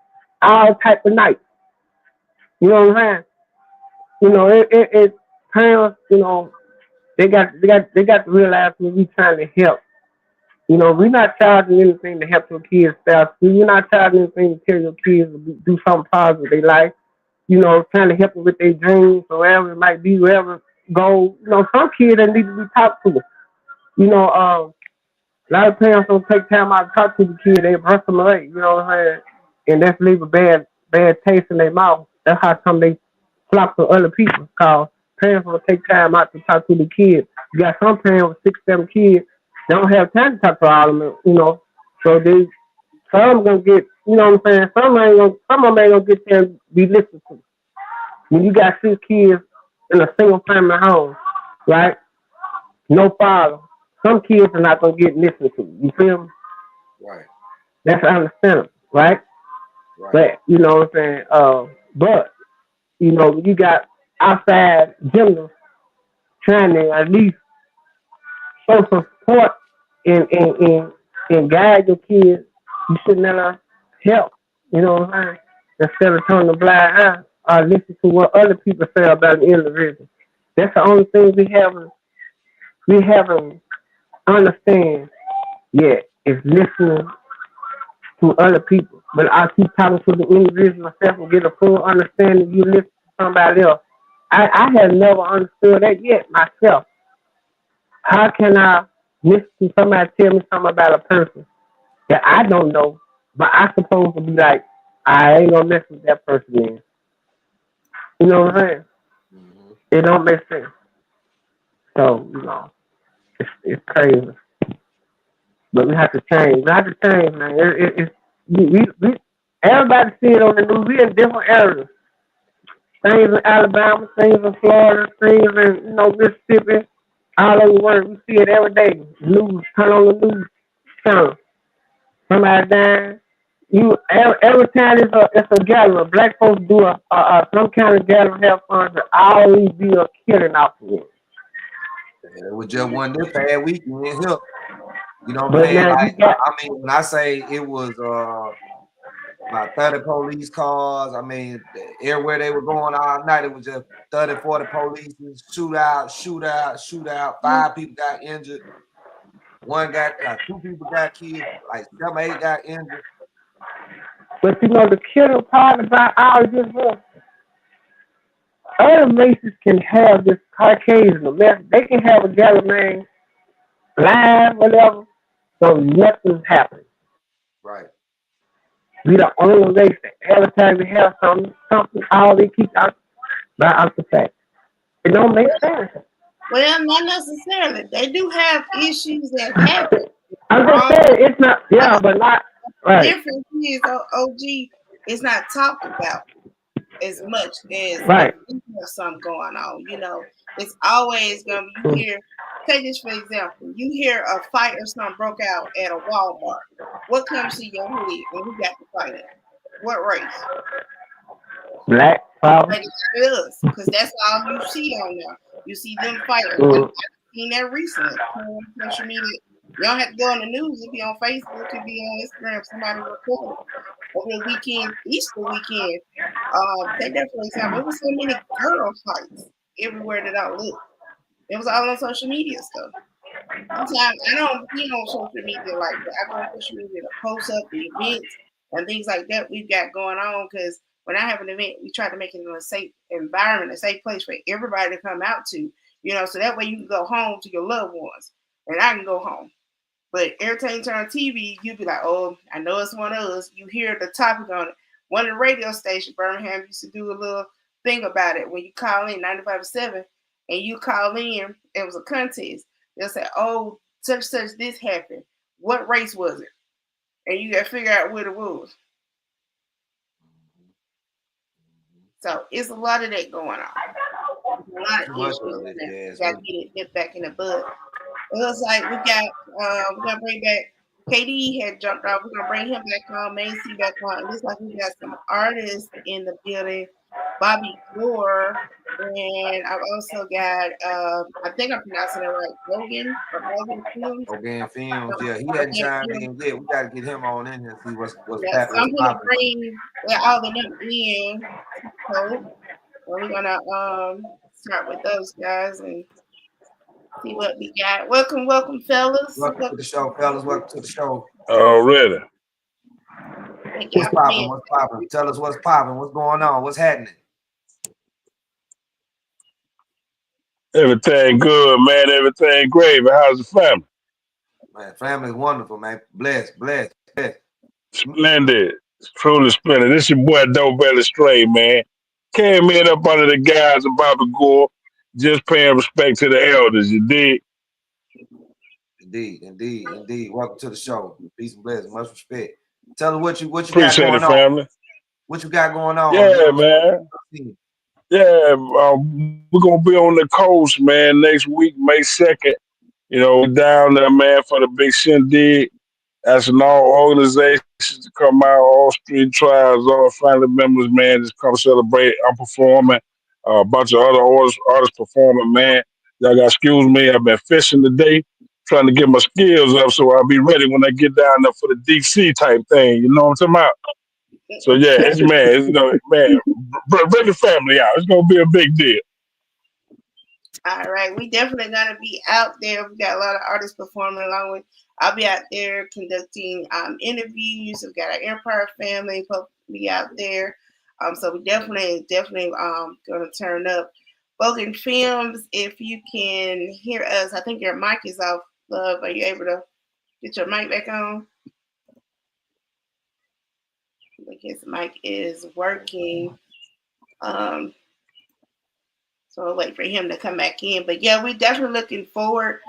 all type of nights. You know what I'm saying? You know, it parents, you know, they got to realize when we trying to help. You know, we're not charging anything to help your kids stay. We're not charging anything to tell your kids to do something positive in their life. You know, trying to help them with their dreams, or whatever it might be, wherever go. You know, some kids that need to be talked to. You know, a lot of parents don't take time out to talk to the kid. They brush them away. You know what I'm saying? And that's leave a bad taste in their mouth. That's how come they flock to other people. Cause parents will take time out to talk to the kids. You got some parents with 6, 7 kids. They don't have time to talk to all of them. You know, so some gonna get. You know what I'm saying? Some of them ain't gonna get there and be listened to. When you got 6 kids in a single family home, right? No father. Some kids are not gonna get listened to. You feel me? Right. That's understandable, right? Right. But you know what I'm saying? But you know, you got outside genders trying to at least show some support and guide your kids. You should never help. You know what I'm saying? Instead of turning a blind eye or listen to what other people say about an individual. That's the only thing we haven't understand yet is listening to other people. But I keep talking to the individual myself and get a full understanding. You listen to somebody else. I have never understood that yet myself. How can I listen to somebody tell me something about a person that I don't know, but I supposed to be like, I ain't gonna mess with that person then. You know what I'm saying? Mm-hmm. It don't make sense. So, you know, it's crazy. But we have to change. We have to change, man. We everybody see it on the news. We in different areas. Things in Alabama, things in Florida, things in Mississippi, all over the world. We see it every day. News, turn on the news channel. Somebody dying. Every time it's a gathering, black folks do some kind of gathering, have fun, but always be a killing out for it. It was just one this past weekend here. You know what I'm But saying? now Like, I mean, when I say it was about 30 police cars, I mean, everywhere they were going all night, it was just 30, 40 police, shootout. 5 people got injured. 2 people got killed. Like 7, 8 got injured. But you know the killing part about all this was other races can have this Caucasian mess. They can have a gathering live, whatever, so nothing's happening. Right. We the only race that every time we have something, all they keep out the fact. It don't make sense. Well, not necessarily. They do have issues that happen. I'm just saying it's not, but not right. The difference is OG is not talked about as much as right. If you have something going on. You know, it's always gonna be here. Take this for example. You hear a fight or something broke out at a Walmart. What comes to your head when you got to fight it? What race? Black, probably. Because that's all you see on there. You see them fighting. I've seen that recently on social media. You don't have to go on the news. It be on Facebook. It be on Instagram. Somebody recorded over the weekend, Easter weekend. Take that for example. There was so many girl fights everywhere that I looked. It was all on social media stuff. Sometimes I don't be on social media like that. I go on social media to post up the events and things like that we've got going on. Because when I have an event, we try to make it in a safe environment, a safe place for everybody to come out to. You know, so that way you can go home to your loved ones, and I can go home. But every time you turn on TV, you be like, "Oh, I know it's one of us." You hear the topic on it. One of the radio stations, Birmingham, used to do a little thing about it. When you call in 95.7 and you call in, it was a contest. They'll say, "Oh, such this happened. What race was it?" And you got to figure out what it was. So it's a lot of that going on. A lot of issues. Got to get it nipped back in the bud. It looks like we got we're gonna bring back KD had jumped off. We're gonna bring him back on, Macy back on. It looks like we got some artists in the building. Bobby Gore And I've also got, I think I'm pronouncing it right, Logan Films. Logan Films, yeah, he hadn't chimed in yet. We got to get him on in and see what's Yeah, so I'm gonna popping. bring all the them in. So we're gonna start with those guys and see what we got. Welcome, fellas. Welcome to the show, fellas. Welcome to the show. Already. What's popping? What's popping? Tell us what's popping. What's going on? What's happening? Everything good, man. Everything great. But how's the family? Man, family's wonderful, man. Blessed. Splendid. Truly splendid. This your boy Doe Belly Stray, man. Came in up under the guys of Bobby Gore, just paying respect to the elders, you dig? Indeed. Welcome to the show. Peace and blessings. Much respect. Tell us what you Appreciate got going it, family. on. What you got going on? Yeah, man. Yeah, we're going to be on the coast, man, next week, May 2nd. You know, down there, man, for the big shindig. Asking all organizations to come out, all street tribes, all family members, man, just come celebrate. I'm performing. A bunch of other artists performing, man. Y'all got to excuse me. I've been fishing today, trying to get my skills up so I'll be ready when I get down there for the DC type thing. You know what I'm talking about? So, yeah, bring the family out. It's going to be a big deal. All right, we definitely gonna be out there. We got a lot of artists performing along with. I'll be out there conducting interviews. We've got our Empire family be out there. So we definitely gonna turn up. Logan Films, if you can hear us, I think your mic is off, love. Are you able to get your mic back on? I guess the mic is working. So I'll wait for him to come back in. But yeah, we're definitely looking forward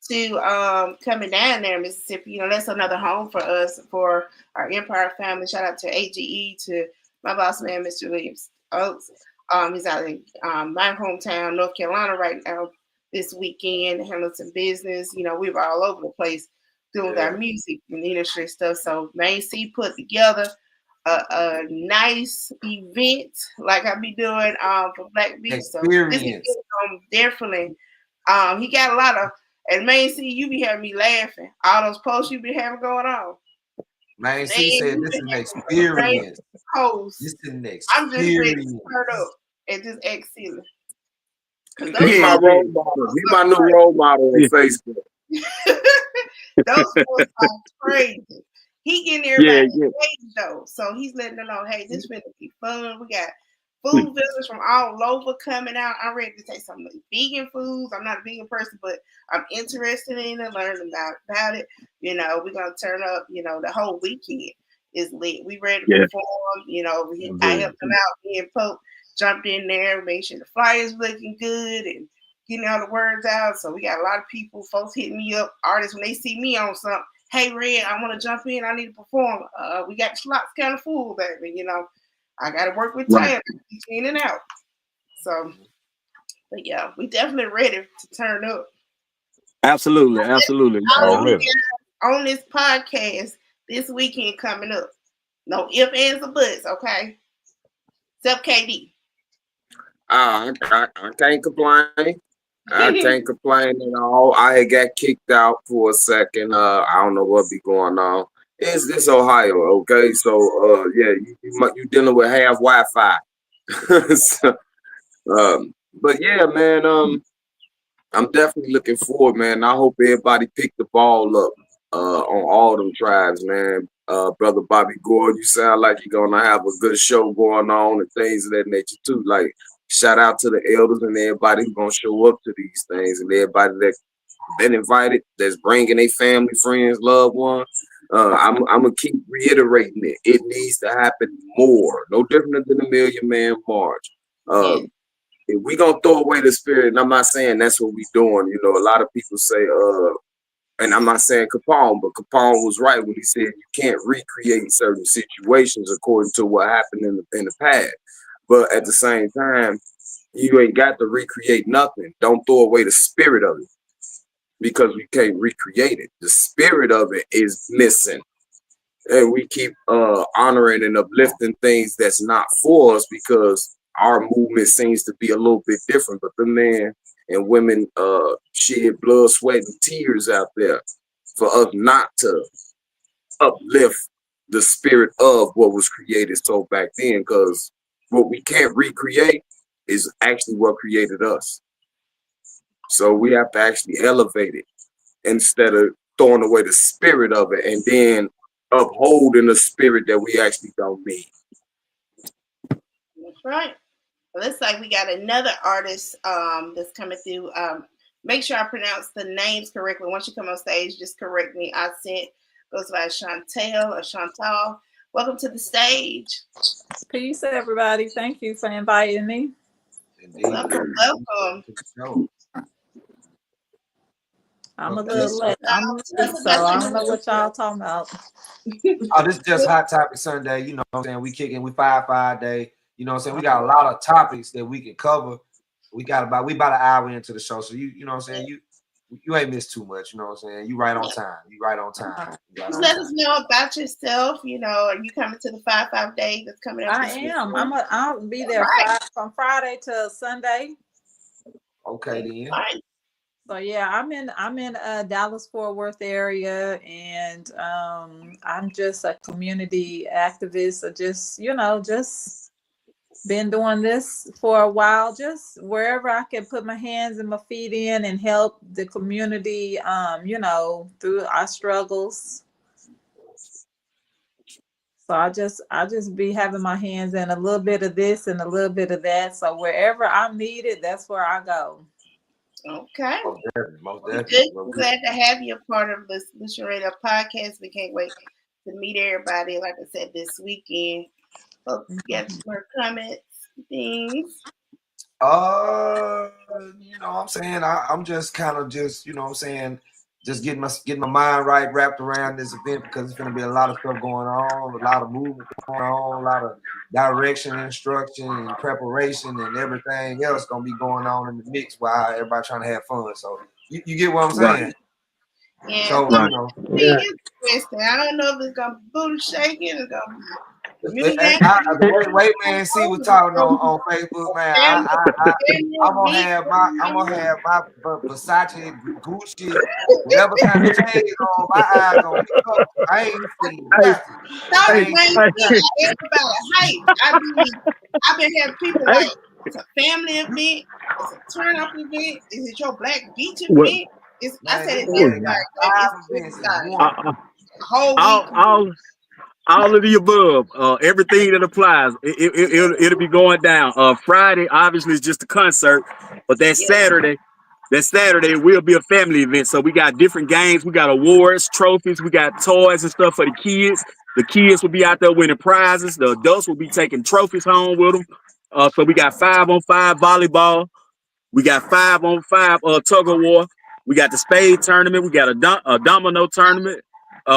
to coming down there in Mississippi. You know, that's another home for us, for our Empire family. Shout out to AGE, to my boss man, Mr. Williams Oaks. He's out in my hometown, North Carolina, right now this weekend, handling some business. You know, we were all over the place doing our music and industry stuff. So Main C put together a nice event like I be doing for Black Beach. So this is definitely he got a lot of, and Main C, you be having me laughing. All those posts you be having going on. Main C said this is an experience. This is an experience. I'm just ready to turn up and just act silly. He's my role model. He's my new role model on Facebook. Those folks are crazy. He getting everybody engaged though, so he's letting them know, hey, this finna be fun. We got food visitors from all over coming out. I'm ready to take some vegan foods. I'm not a vegan person, but I'm interested in it, learning about it. You know, we're gonna turn up. You know, the whole weekend is lit. We ready to perform. You know, I helped them out. Me and Pope jumped in there, made sure the flyers looking good and getting all the words out. So we got a lot of people, folks hitting me up, artists when they see me on something. Hey, Red, I want to jump in. I need to perform. We got slots kind of full, baby. You know, I got to work with time, in and out. So, but yeah, we definitely ready to turn up. Absolutely. On this podcast this weekend coming up. No ifs, ands, or buts, okay? Except KD. I can't complain. I can't complain at all. I had got kicked out for a second. I don't know what be going on. It's Ohio, okay? So you dealing with half Wi-Fi. So, but yeah, man, I'm definitely looking forward, man. I hope everybody picked the ball up on all them tribes, man. Brother Bobby Gore, you sound like you're gonna have a good show going on and things of that nature too. Like, shout out to the elders and everybody who's gonna show up to these things, and everybody that's been invited, that's bringing their family, friends, loved ones. I'm gonna keep reiterating it. It needs to happen more. No different than the Million Man March. If we gonna throw away the spirit, and I'm not saying that's what we doing. You know, a lot of people say, and I'm not saying Capone, but Capone was right when he said you can't recreate certain situations according to what happened in the past. But at the same time, you ain't got to recreate nothing. Don't throw away the spirit of it, because we can't recreate it. The spirit of it is missing. And we keep honoring and uplifting things that's not for us because our movement seems to be a little bit different. But the men and women shed blood, sweat, and tears out there for us not to uplift the spirit of what was created so back then, because what we can't recreate is actually what created us. So we have to actually elevate it instead of throwing away the spirit of it and then upholding the spirit that we actually don't need. That's right. Well, looks like we got another artist that's coming through. Make sure I pronounce the names correctly. Once you come on stage, just correct me. I said goes by Chantel or Chantal. Welcome to the stage. Peace, everybody. Thank you for inviting me. Indeed. Welcome. I'm a little late. I'm a little, so I don't know what y'all talking about. Oh, this is just Hot Topic Sunday. You know what I'm saying? We kicking, we 5 day. You know what I'm saying? We got a lot of topics that we can cover. We about an hour into the show. So you know what I'm saying? You ain't missed too much, you know what I'm saying? You right on time. Just let us know about yourself. You know, are you coming to the 5 day that's coming up? I am. I'll be there from Friday to Sunday. Okay then. Right. So yeah, I'm in Dallas Fort Worth area, and I'm just a community activist. So just been doing this for a while, just wherever I can put my hands and my feet in and help the community, through our struggles. So I just be having my hands in a little bit of this and a little bit of that. So wherever I'm needed, that's where I go. Okay. Most definitely. We're glad to have you a part of the Solution Radio podcast. We can't wait to meet everybody, like I said, this weekend. Hope you get more comments, things. You know what I'm saying? I'm just kind of you know what I'm saying, just getting my mind right, wrapped around this event, because it's gonna be a lot of stuff going on, a lot of movement going on, a lot of direction, instruction, and preparation, and everything else gonna be going on in the mix while everybody trying to have fun. So you get what I'm saying? Yeah. So I don't know if it's gonna be booty shaking, it's gonna be wait, man. See what's talking on Facebook, man. I'm gonna have my Versace, Gucci, whatever kind of chains on. My eyes on the cover. I ain't seen everybody. I've been having people like, it's a family event, it's a turn up event. Is it your Black Beach event? I said it's everybody. Whole week. All of the above, everything that applies, it'll be going down. Friday, obviously, is just a concert, but Saturday will be a family event. So we got different games, we got awards, trophies, we got toys and stuff for the kids. The kids will be out there winning prizes. The adults will be taking trophies home with them. So we got 5-on-5 volleyball, we got 5-on-5 tug of war, we got the spade tournament, we got a domino tournament.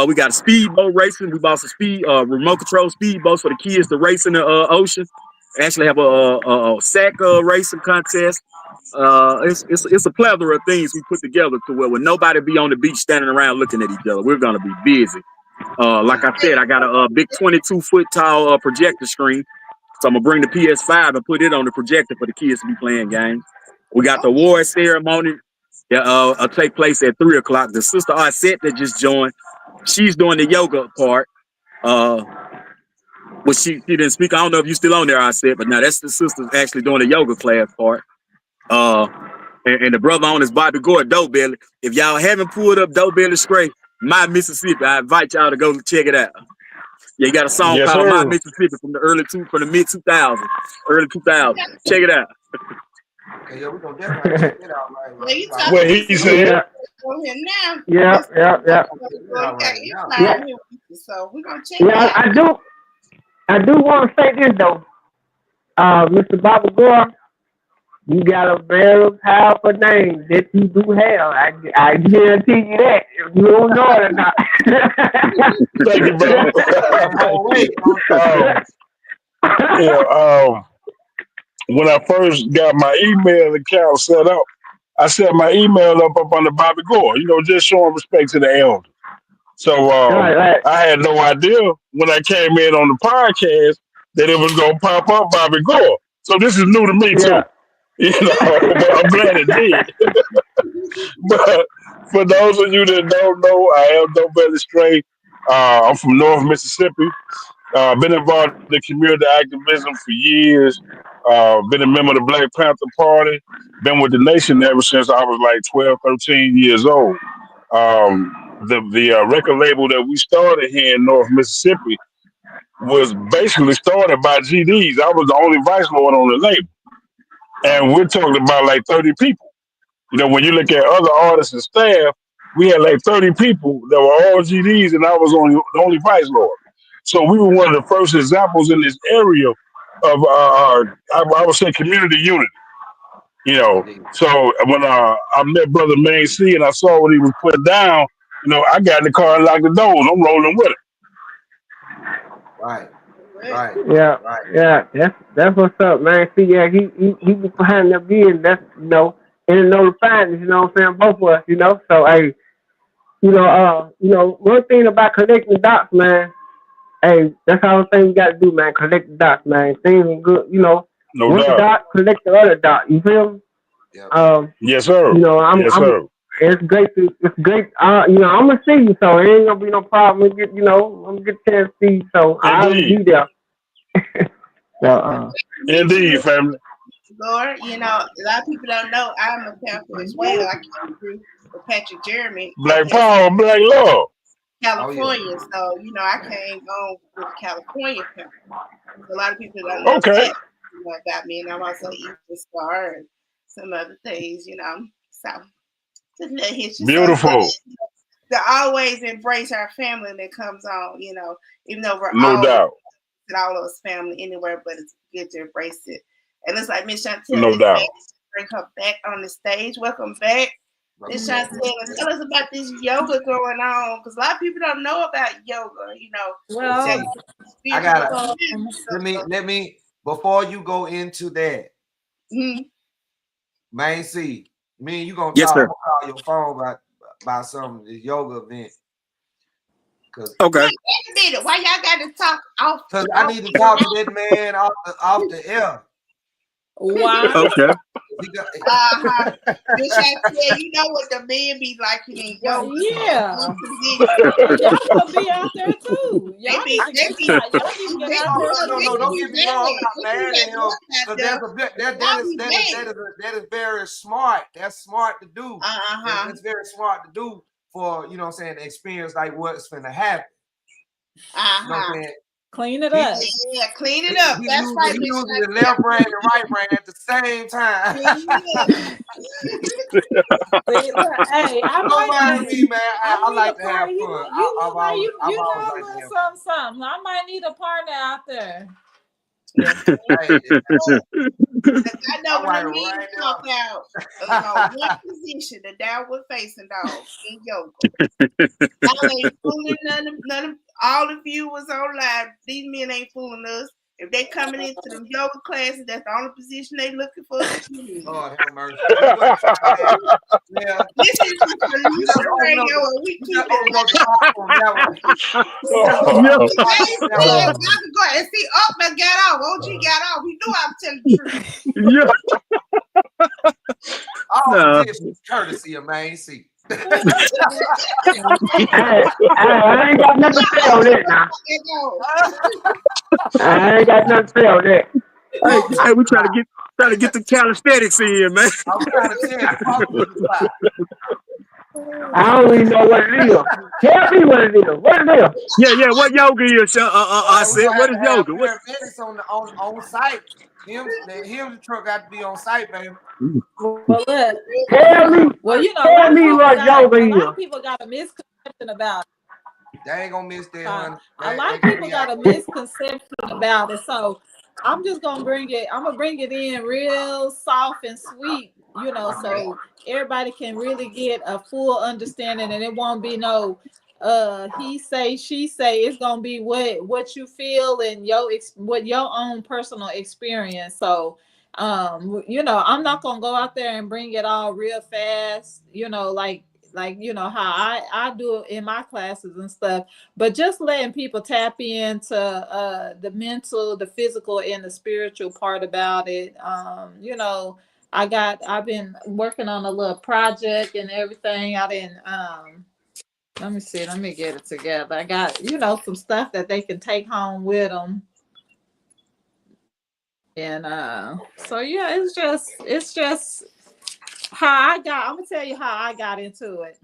We got a speedboat racing. We bought some remote control speedboats for the kids to race in the ocean. Actually have a sack racing contest. It's a plethora of things we put together to where nobody be on the beach standing around looking at each other. We're gonna be busy. Like I said, I got a big 22-foot tall projector screen, so I'm gonna bring the PS5 and put it on the projector for the kids to be playing games. We got the award ceremony that take place at 3:00. The sister Arset that just joined, she's doing the yoga part. But she didn't speak. I don't know if you still on there, Arset, but now that's the sister's actually doing the yoga class part. And the brother on is Bobby Gore, Dope Belly. If y'all haven't pulled up Dope Belly Straight, My Mississippi, I invite y'all to go check it out. Yeah, you got a song called My Mississippi from the mid 2000s, early 2000s. Check it out. Okay, yeah, we're gonna definitely check it out, right? What he said. Yeah. So we're gonna check it out. I do want to say this though, Mr. Bobby Gore, you got a very powerful name that you do have. I guarantee you that. If you don't know it or not. Thank you, bro. When I first got my email account set up, I set my email up under Bobby Gore, just showing respect to the elder. So I had no idea when I came in on the podcast that it was going to pop up Bobby Gore. So this is new to me too. You know, but I'm glad it did. But for those of you that don't know, I am Doe Belly Straight. I'm from North Mississippi. Been involved in community activism for years. Been a member of the Black Panther Party. Been with the nation ever since I was like 12, 13 years old. The record label that we started here in North Mississippi was basically started by GDs. I was the only vice lord on the label. And we're talking about like 30 people. You know, when you look at other artists and staff, we had like 30 people that were all GDs, and I was the only vice lord. So we were one of the first examples in this area of, I would say, community unity. You know, so when I met Brother Main C and I saw what he was putting down, you know, I got in the car and locked the doors. I'm rolling with it. Right. Yeah. That's what's up, man. See, yeah, he was behind the being. That's, you know, and know the finest, you know what I'm saying, both of us, you know. So hey, you know, one thing about connecting the dots, man. Hey, that's all the thing we got to do, man. Connect the dots, man. Things are good, you know. No one doubt. dot connect the other dot. You feel me? Yep. Yes, sir. You know, yes, sir. It's great. You know, I'm gonna see you, so it ain't gonna be no problem. I'm gonna get a chance to see you, so I'll be there. Indeed, family. Lord, you know, a lot of people don't know I'm a Panther as well. I came through with Patrick Jeremy. Black Power, Black Love. California, so you know, I came on with California Panther. A lot of people don't know that about me, and I'm also Eastern Star and some other things, you know. So just let history. Beautiful. To always embrace our family that comes on, you know, even though we're no doubt all those family anywhere, but it's good to embrace it. And it's like Miss Chantel, no doubt. Bring her back on the stage. Welcome back, Miss Chantel. Tell us about this yoga going on, because a lot of people don't know about yoga. You know, well, I gotta let me before you go into that. Main C, me and you gonna talk. I'm gonna call your phone about some yoga event. Okay. Why y'all got to talk off? Because I need to talk to that man off the air. Wow. Okay. You know what the men be like in yoga. Yeah. Y'all gonna be out there too. Y'all need to get out there. No, don't get me wrong. I'm not mad at him. That is very smart. That's smart to do. That's very smart to do for, you know what I'm saying, experience like what's gonna happen. You know what I'm saying? Clean it up. Yeah, clean it up. That's right. He uses the left brain and the right brain at the same time. Hey, don't mind me, man. I like to have fun. You know something. I might need a partner out there. I know when the men talk out one position, the downward facing dog in yoga. I ain't fooling none of all the viewers online. These men ain't fooling us. If they coming into the yoga classes, that's the only position they looking for. Lord have mercy. This is Solution Radio, and we keep it. Go and see Upman got off. OG got off. We knew I was telling the truth. All this is courtesy of Main C. I ain't got nothing to say on that now. I ain't got nothing to say on that. Hey, we try to get the calisthenics in, man. I'm trying to tell you. I don't even know what it is. Tell me what it is. What it is? Yeah. What yoga is? I said, what is yoga? What is on site? Him, the truck got to be on site, baby. Well, look. Tell me. Well, you know, tell me what yoga is. A lot of people got a misconception about it. They ain't gonna miss that, honey. A lot of people got a misconception about it, so I'm just gonna bring it. I'm gonna bring it in real soft and sweet, you know, so everybody can really get a full understanding, and it won't be no he say, she say. It's gonna be what you feel and what your own personal experience. So you know, I'm not gonna go out there and bring it all real fast, you know, like like you know how I do it in my classes and stuff, but just letting people tap into the mental, the physical, and the spiritual part about it. You know, I've been working on a little project and everything. I didn't let me see, let me get it together. I got, you know, some stuff that they can take home with them. And so yeah, it's just how I'm gonna tell you how I got into it.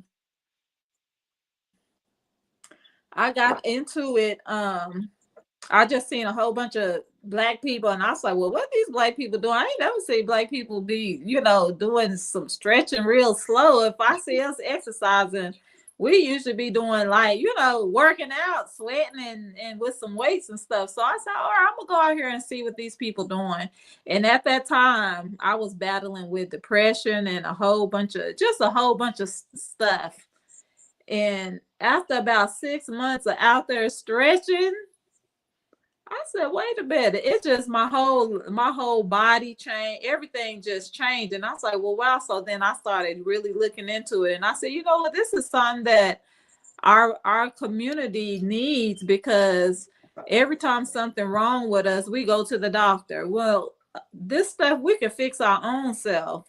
I got into it. I just seen a whole bunch of black people, and I was like, well, what these black people doing? I ain't never seen black people be, you know, doing some stretching real slow. If I see us exercising, we usually be doing like, you know, working out, sweating and with some weights and stuff. So I said, all right, I'm gonna go out here and see what these people doing. And at that time, I was battling with depression and a whole bunch of stuff. And after about 6 months of out there stretching, I said, wait a minute, it's just my whole body changed, everything just changed. And I was like, well, wow. So then I started really looking into it. And I said, you know what, this is something that our community needs, because every time something wrong with us, we go to the doctor. Well, this stuff we can fix our own self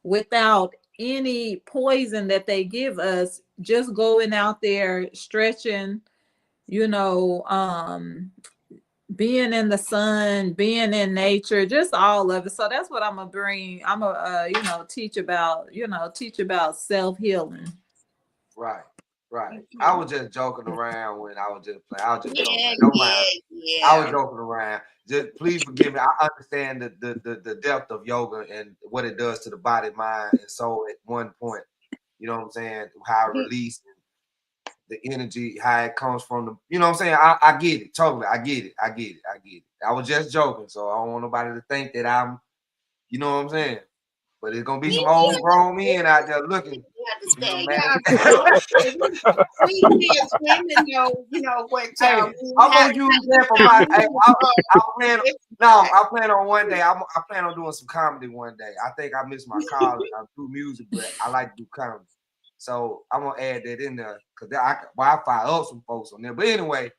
without any poison that they give us, just going out there stretching, you know, being in the sun, being in nature, just all of it. So that's what I'm gonna bring. I'm gonna, you know, teach about self-healing. Right. I was just joking around when I was just playing. I was just joking around. Don't mind. I was joking around. Just please forgive me. I understand the depth of yoga and what it does to the body, mind, and soul at one point. You know what I'm saying? How it releases the energy, how it comes from the, you know what I'm saying? I get it. Totally. I get it. I was just joking. So I don't want nobody to think that I'm, you know what I'm saying? But there's gonna be some old grown men out there looking. You understand? We kids, women know what y'all. I'm gonna use that for my. I plan on one day. I plan on doing some comedy one day. I think I missed my college. I do music, but I like to do comedy. So I'm gonna add that in there because I can Wi-Fi up some folks on there. But anyway,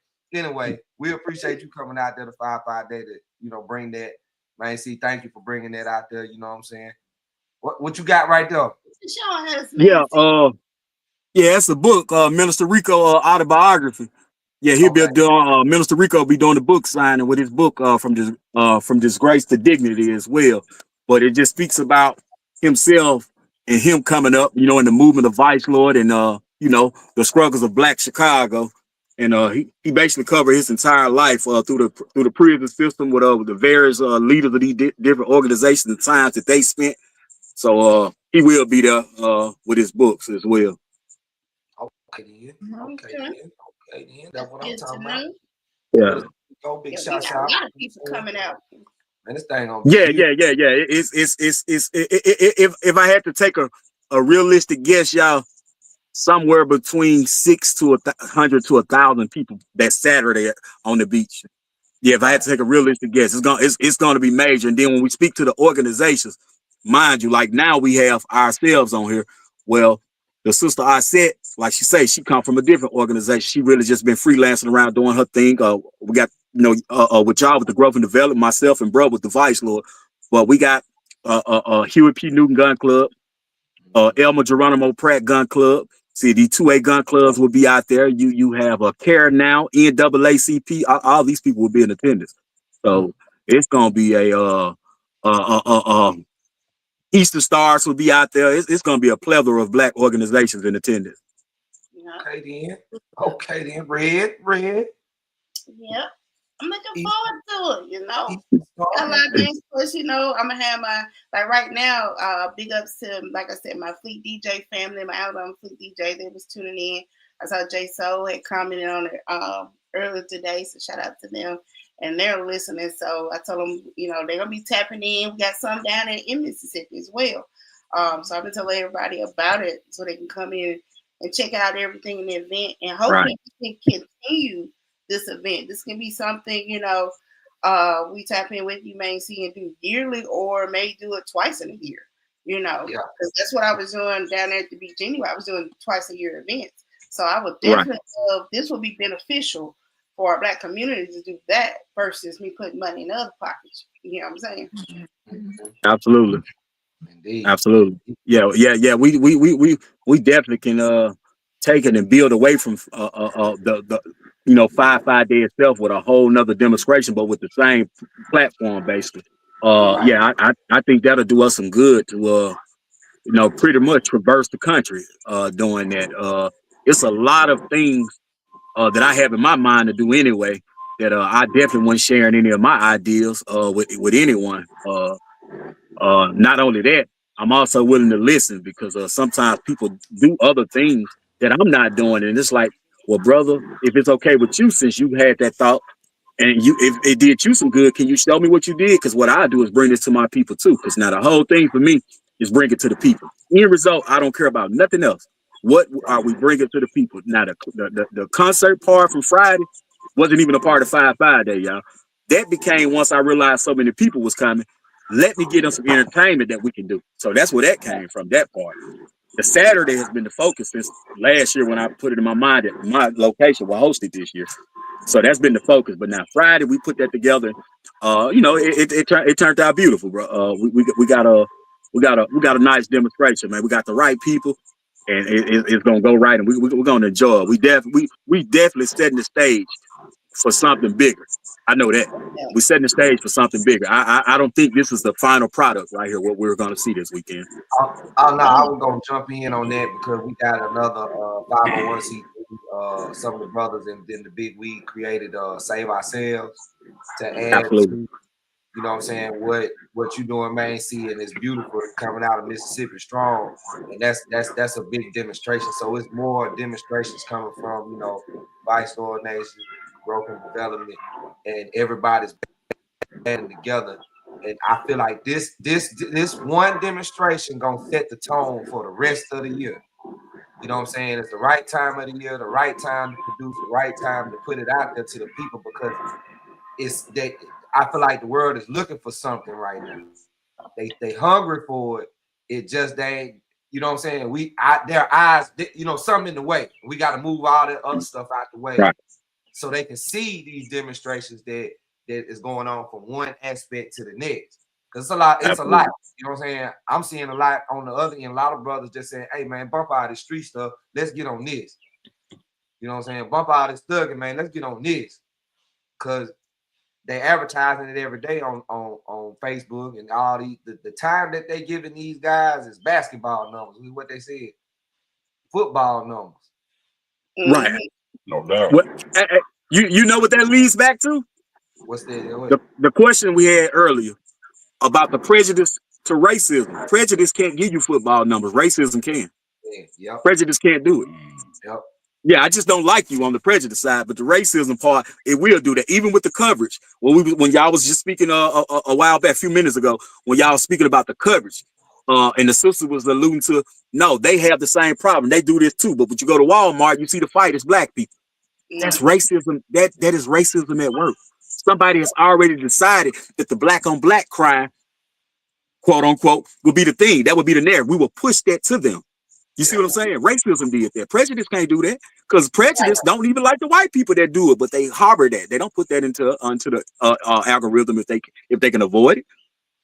we appreciate you coming out there to 5 Day to bring that. Man, thank you for bringing that out there. You know what I'm saying? What you got right there? Yeah, it's a book, Minister Rico autobiography. Yeah, he'll be doing Minister Rico will be doing the book signing with his book from disgrace to dignity as well. But it just speaks about himself and him coming up, in the movement of Vice Lord and the struggles of Black Chicago. And he basically covered his entire life through the prison system with the various leaders of these different organizations, the times that they spent. So he will be there with his books as well. Okay, that's what I'm talking about. Yeah. Go big shots out. A lot of people coming out. Man, this thing on. Yeah. It's if I had to take a realistic guess, y'all, somewhere between 600 to 1,000 people that Saturday on the beach. Yeah, if I had to take a realistic guess, it's gonna be major. And then when we speak to the organizations, mind you, like now we have ourselves on here. Well, the sister I said, like she say, she come from a different organization. She really just been freelancing around doing her thing. We got with y'all with the growth and development, myself and bro with the Vice Lord. But we got Hewitt P. Newton Gun Club, Elmer Geronimo Pratt Gun Club. See, the 2A gun clubs will be out there. You have a Care Now, NAACP. All these people will be in attendance. So it's gonna be Eastern Stars will be out there. It's gonna be a plethora of Black organizations in attendance. Okay then, red. Yep. I'm looking forward to it, A lot of things, I'm gonna have my right now, big ups to, like I said, my Fleet DJ family, my Alabama Fleet DJ. They was tuning in. I saw J Soul had commented on it earlier today, so shout out to them. And they're listening. So I told them, they're gonna be tapping in. We got some down there in Mississippi as well. So I've been telling everybody about it so they can come in and check out everything in the event, and hopefully we can continue this event. This can be something, we tap in with you, may see and do yearly, or may do it twice in a year. you know, Yeah. because that's what I was doing down there at the beach anyway. I was doing twice a year events. So I would definitely love, this would be beneficial for our Black community to do that versus me putting money in other pockets. You know what I'm saying? Absolutely. Indeed. Absolutely. Yeah. We definitely can take it and build away from the 5-5 day itself with a whole nother demonstration, but with the same platform basically. Yeah, I think that'll do us some good to pretty much traverse the country doing that. It's a lot of things that I have in my mind to do anyway that I definitely wasn't sharing any of my ideas with anyone. Not only that, I'm also willing to listen because sometimes people do other things that I'm not doing, and it's like, well, brother, if it's okay with you, since you had that thought and if it did you some good, can you show me what you did? Because what I do is bring this to my people too. Because now the whole thing for me is bring it to the people. End result, I don't care about nothing else. What are we bringing to the people? Now the concert part from Friday wasn't even a part of 5-5 day, y'all. That became once I realized so many people was coming. Let me get them some entertainment that we can do. So that's where that came from, that part. The Saturday has been the focus since last year when I put it in my mind that my location will host it this year. So that's been the focus. But now Friday we put that together. It turned out beautiful, bro. We got a nice demonstration, man. We got the right people, and it's gonna go right, and we're gonna enjoy it. We definitely setting the stage for something bigger. I know that. We're setting the stage for something bigger. I don't think this is the final product right here, what we're going to see this weekend. No, I was going to jump in on that because we got another 501c3. Some of the brothers in the Big Week created Save Ourselves to add Absolutely. to, you know what I'm saying, what you doing, man. See, and it's beautiful coming out of Mississippi strong. And that's a big demonstration. So it's more demonstrations coming from, Vice Lord Nation, Broken Development, and everybody's banding together. And I feel like this one demonstration gonna set the tone for the rest of the year. You know what I'm saying? It's the right time of the year, the right time to produce, the right time to put it out there to the people because it's that I feel like the world is looking for something right now. They hungry for it. It just ain't, you know what I'm saying? Their eyes, something in the way. We got to move all that other stuff out the way, right, so they can see these demonstrations that is going on from one aspect to the next. Because it's a lot. You know what I'm saying? I'm seeing a lot on the other end. A lot of brothers just saying, "Hey man, bump out this street stuff. Let's get on this." You know what I'm saying? Bump out this thugging, man. Let's get on this. Because they advertising it every day on Facebook and all the time that they giving these guys is basketball numbers. Is what they said. Football numbers. Right. No doubt. You know what that leads back to? What's that? The question we had earlier about the prejudice to racism. Prejudice can't give you football numbers. Racism can. Yep. Prejudice can't do it. Yep. Yeah, I just don't like you on the prejudice side, but the racism part, it will do that. Even with the coverage, when y'all was just speaking a while back, a few minutes ago, when y'all was speaking about the coverage, and the sister was alluding to, no, they have the same problem. They do this too. But when you go to Walmart, you see the fight is black people. That's racism. That is racism at work. Somebody has already decided that the black on black crime, quote unquote, will be the thing. That would be the narrative. We will push that to them. You see what I'm saying? Racism did that. Prejudice can't do that because prejudice don't even like the white people that do it, but they harbor that. They don't put that onto the algorithm if they can avoid it.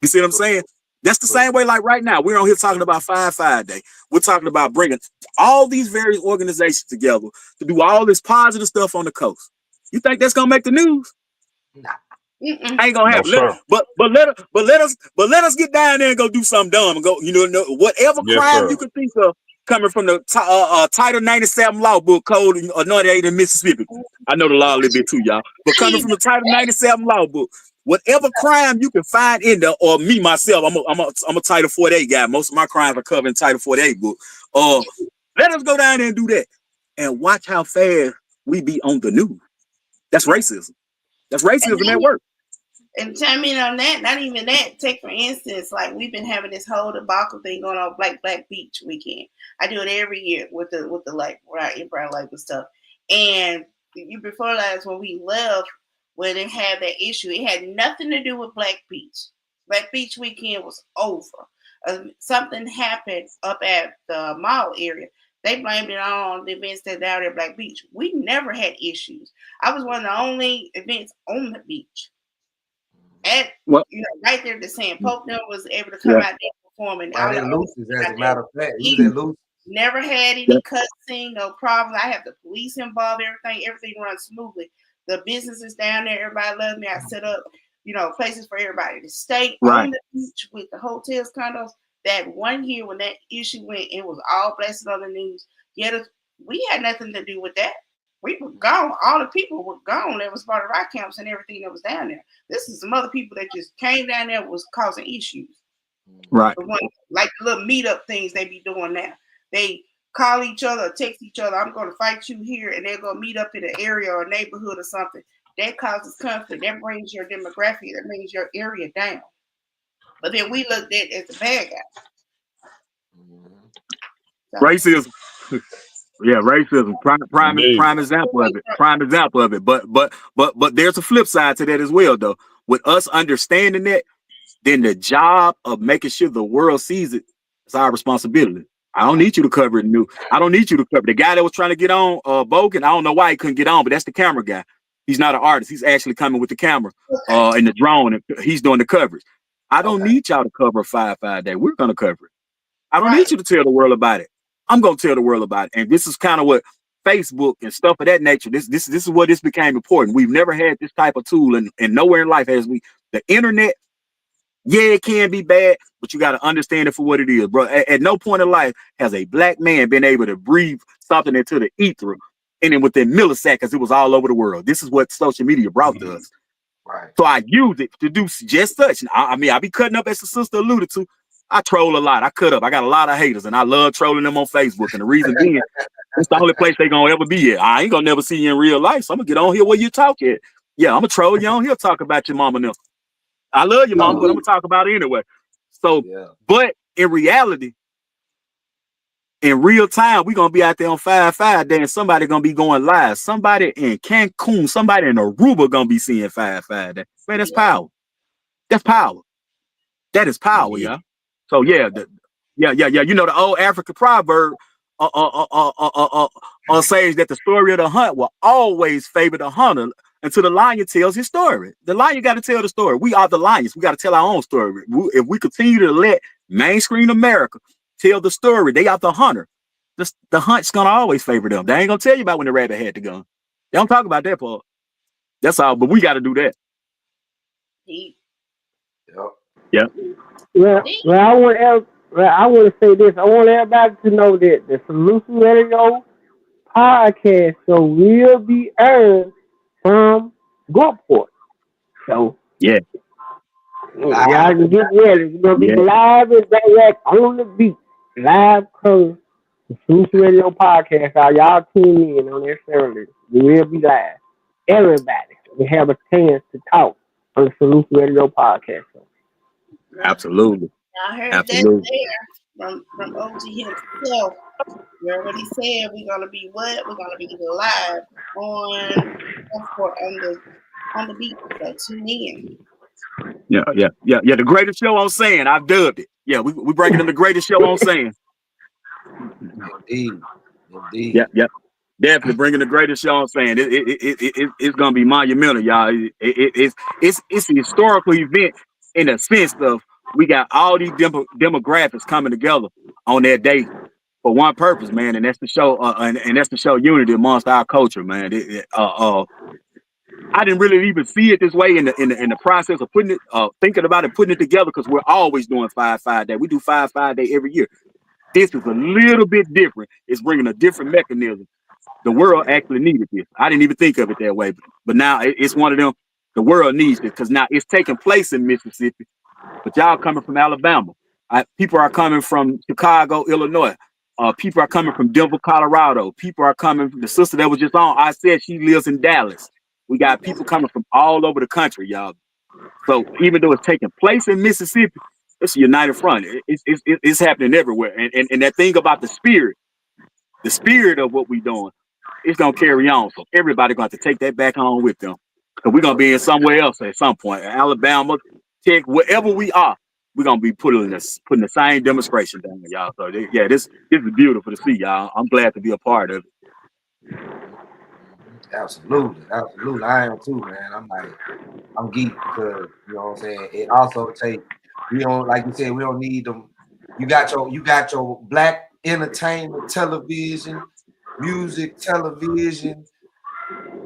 You see what I'm saying? That's the same way. Like right now, we're on here talking about 5-5 day. We're talking about bringing all these various organizations together to do all this positive stuff on the coast. You think that's gonna make the news? Nah. Ain't gonna happen. But let us get down there and go do something dumb and go. Whatever crime you could think of coming from the Title 97 law book code anointed in Mississippi. I know the law a little bit too, y'all. But coming from the Title 97 law book, whatever crime you can find in there, or me myself, I'm a Title 48 guy. Most of my crimes are covered in Title 48 book. Let us go down there and do that, and watch how fast we be on the news. That's racism. That's racism at work. And chime in on that, not even that. Take for instance, like we've been having this whole debacle thing going on Black Beach weekend. I do it every year with the like right Brown Lake and stuff. And before last when we left, when they had that issue, it had nothing to do with Black Beach. Black Beach weekend was over. something happened up at the mall area. They blamed it on the events that down at Black Beach. We never had issues. I was one of the only events on the beach. And right there, the sand Pope was able to come out there performing. Right in Lucy's, as a matter of fact, he was at Lucy's. Never had any cussing, no problem. I have the police involved, everything runs smoothly. The businesses down there, everybody loves me. I set up, places for everybody to stay on the beach with the hotels, condos. That one year when that issue went, it was all blasted on the news. Yet we had nothing to do with that. We were gone. All the people were gone. That was part of our camps and everything that was down there. This is some other people that just came down there was causing issues. Right. Like the little meetup things they be doing now. They call each other, text each other, I'm going to fight you here, and they're going to meet up in an area or a neighborhood or something. That causes conflict. That brings your demographic. That brings your area down. But then we looked at it as a bad guy. So. Racism. Yeah, racism. Prime example of it. Prime example of it. But there's a flip side to that as well, though. With us understanding that, then the job of making sure the world sees it is our responsibility. I don't need you to cover it new. I don't need you to cover the guy that was trying to get on Bogan. I don't know why he couldn't get on, but that's the camera guy. He's not an artist. He's actually coming with the camera and the drone, and he's doing the coverage. I don't need y'all to cover 5 day. We're gonna cover it. I don't need you to tell the world about it. I'm gonna tell the world about it. And this is kind of what Facebook and stuff of that nature. This is what this became important. We've never had this type of tool, and nowhere in life has we. The internet. Yeah, it can be bad, but you got to understand it for what it is, bro. At no point in life has a black man been able to breathe something into the ether, and then within milliseconds, it was all over the world. This is what social media brought to us. Right. So I use it to do just such. I mean, I be cutting up, as the sister alluded to. I troll a lot. I cut up. I got a lot of haters, and I love trolling them on Facebook. And the reason being, it's the only place they gonna ever be at. I ain't gonna never see you in real life, so I'm gonna get on here where you talk at. Yeah, I'm gonna troll you on here, talk about your mama now. I love your mom, but I'm gonna talk about it anyway. So, but in reality, in real time, we're gonna be out there on 5 day, and somebody gonna be going live. Somebody in Cancun, somebody in Aruba gonna be seeing 5 day. Man, that's power. That's power. That is power, y'all. So yeah. You know the old African proverb says that the story of the hunt will always favor the hunter until the lion tells his story. The lion got to tell the story. We are the lions. We got to tell our own story. If we continue to let mainstream America tell the story, they are the hunter. The hunt's gonna always favor them. They ain't gonna tell you about when the rabbit had the gun. They don't talk about that part. That's all. But we got to do that. Yeah. Well, I want to say this. I want everybody to know that the Solution Radio podcast show will be aired from Gulfport. So yeah, y'all can get ready. It's gonna be live and direct on the beat. Live comes the Solution Radio podcast. Y'all tune in on that Saturday. We will be live. Everybody will have a chance to talk on the Solution Radio podcast show. Absolutely. I heard that there from OG himself. You heard what he said. We're gonna be what? We're gonna be live on the beat. So tune in. Yeah. The greatest show on Sand. I've dubbed it. Yeah, we bringing in the greatest show on Sand. Indeed. Yeah. Definitely bringing the greatest show on Sand. It's gonna be monumental, y'all. It's a historical event in the sense of we got all these demographics coming together on that day for one purpose, man, and that's to show and that's to show unity amongst our culture, man. I didn't really even see it this way in the process of putting it, thinking about it, putting it together, because we're always doing 5 day. We do 5 day every year. This is a little bit different. It's bringing a different mechanism. The world actually needed this. I didn't even think of it that way, but now it's one of them. The world needs it because now it's taking place in Mississippi, but y'all coming from Alabama. People are coming from Chicago, Illinois. People are coming from Denver, Colorado. People are coming from the sister that was just on. I said she lives in Dallas. We got people coming from all over the country, y'all. So even though it's taking place in Mississippi, it's a united front. It's happening everywhere. And that thing about the spirit of what we're doing, it's gonna carry on. So everybody gonna have to take that back home with them. Because we're gonna be in somewhere else at some point. Alabama, Tech, wherever we are. we're gonna be putting the same demonstration down, y'all. So yeah, this is beautiful to see, y'all. I'm glad to be a part of it. Absolutely. I am too, man. I'm geeked because you know what I'm saying. It also takes, we don't, like you said, we don't need them. You got your black entertainment television, music television,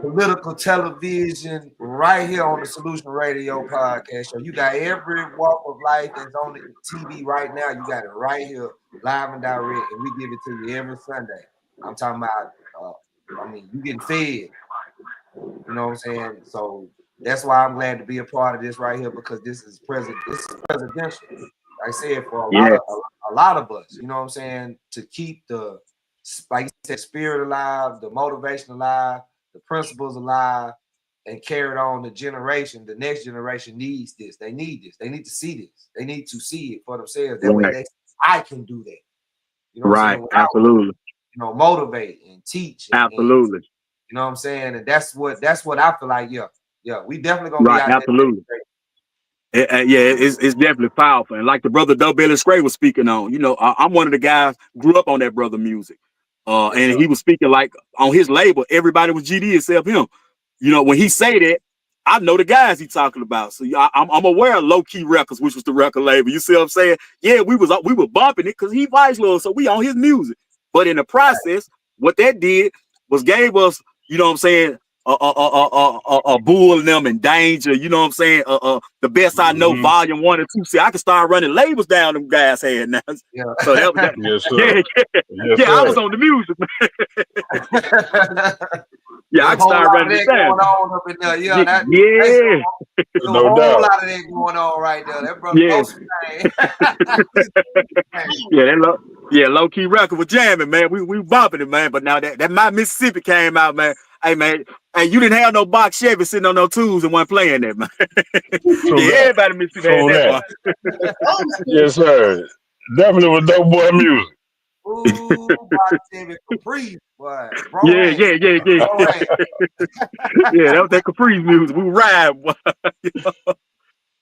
political television right here on the Solution Radio podcast show. You got every walk of life that's on the TV right now. You got it right here, live and direct, and we give it to you every Sunday. I'm talking about, you getting fed. You know what I'm saying? So that's why I'm glad to be a part of this right here, because this is presidential. Like I said, for a lot of us, you know what I'm saying, to keep the, like you said, spirit alive, the motivation alive, the principles alive, and carry it on the next generation needs this. They need this. They need to see this. They need to see it for themselves. That way I can do that. You know what I'm saying? Without, absolutely. Motivate and teach. Absolutely. You know what I'm saying? And that's what I feel like. Yeah, we definitely gonna be out absolutely. There. It's definitely powerful. And like the brother Doe Billy Scray was speaking on, I'm one of the guys grew up on that brother music. And he was speaking like on his label, everybody was GD except him. When he say that, I know the guys he talking about. So I'm aware of Low Key Records, which was the record label. You see what I'm saying? Yeah, we were bumping it because he Vice Lord, so we on his music. But in the process, what that did was gave us, you know what I'm saying, a Bull and them and Danger, you know what I'm saying? The Best I Know, Volume 1 and 2. See, I can start running labels down them guys' head now. Yeah. So that yes, sir. Yes, I was on the music, man. Yeah, I can start running it down. Going on up in there. Yeah. There's a whole lot of that going on right there. That brother Low Key Record was jamming, man. We bumping it, man. But now that My Mississippi came out, man. Hey, man, and you didn't have no box Chevy sitting on no tools and one playing that, man. Everybody in Mississippi had that. Yes, sir. Definitely was dope boy music. Ooh, box Chevy Capri, boy. Yeah. Yeah, that was that Capri's music. We ride, boy. Them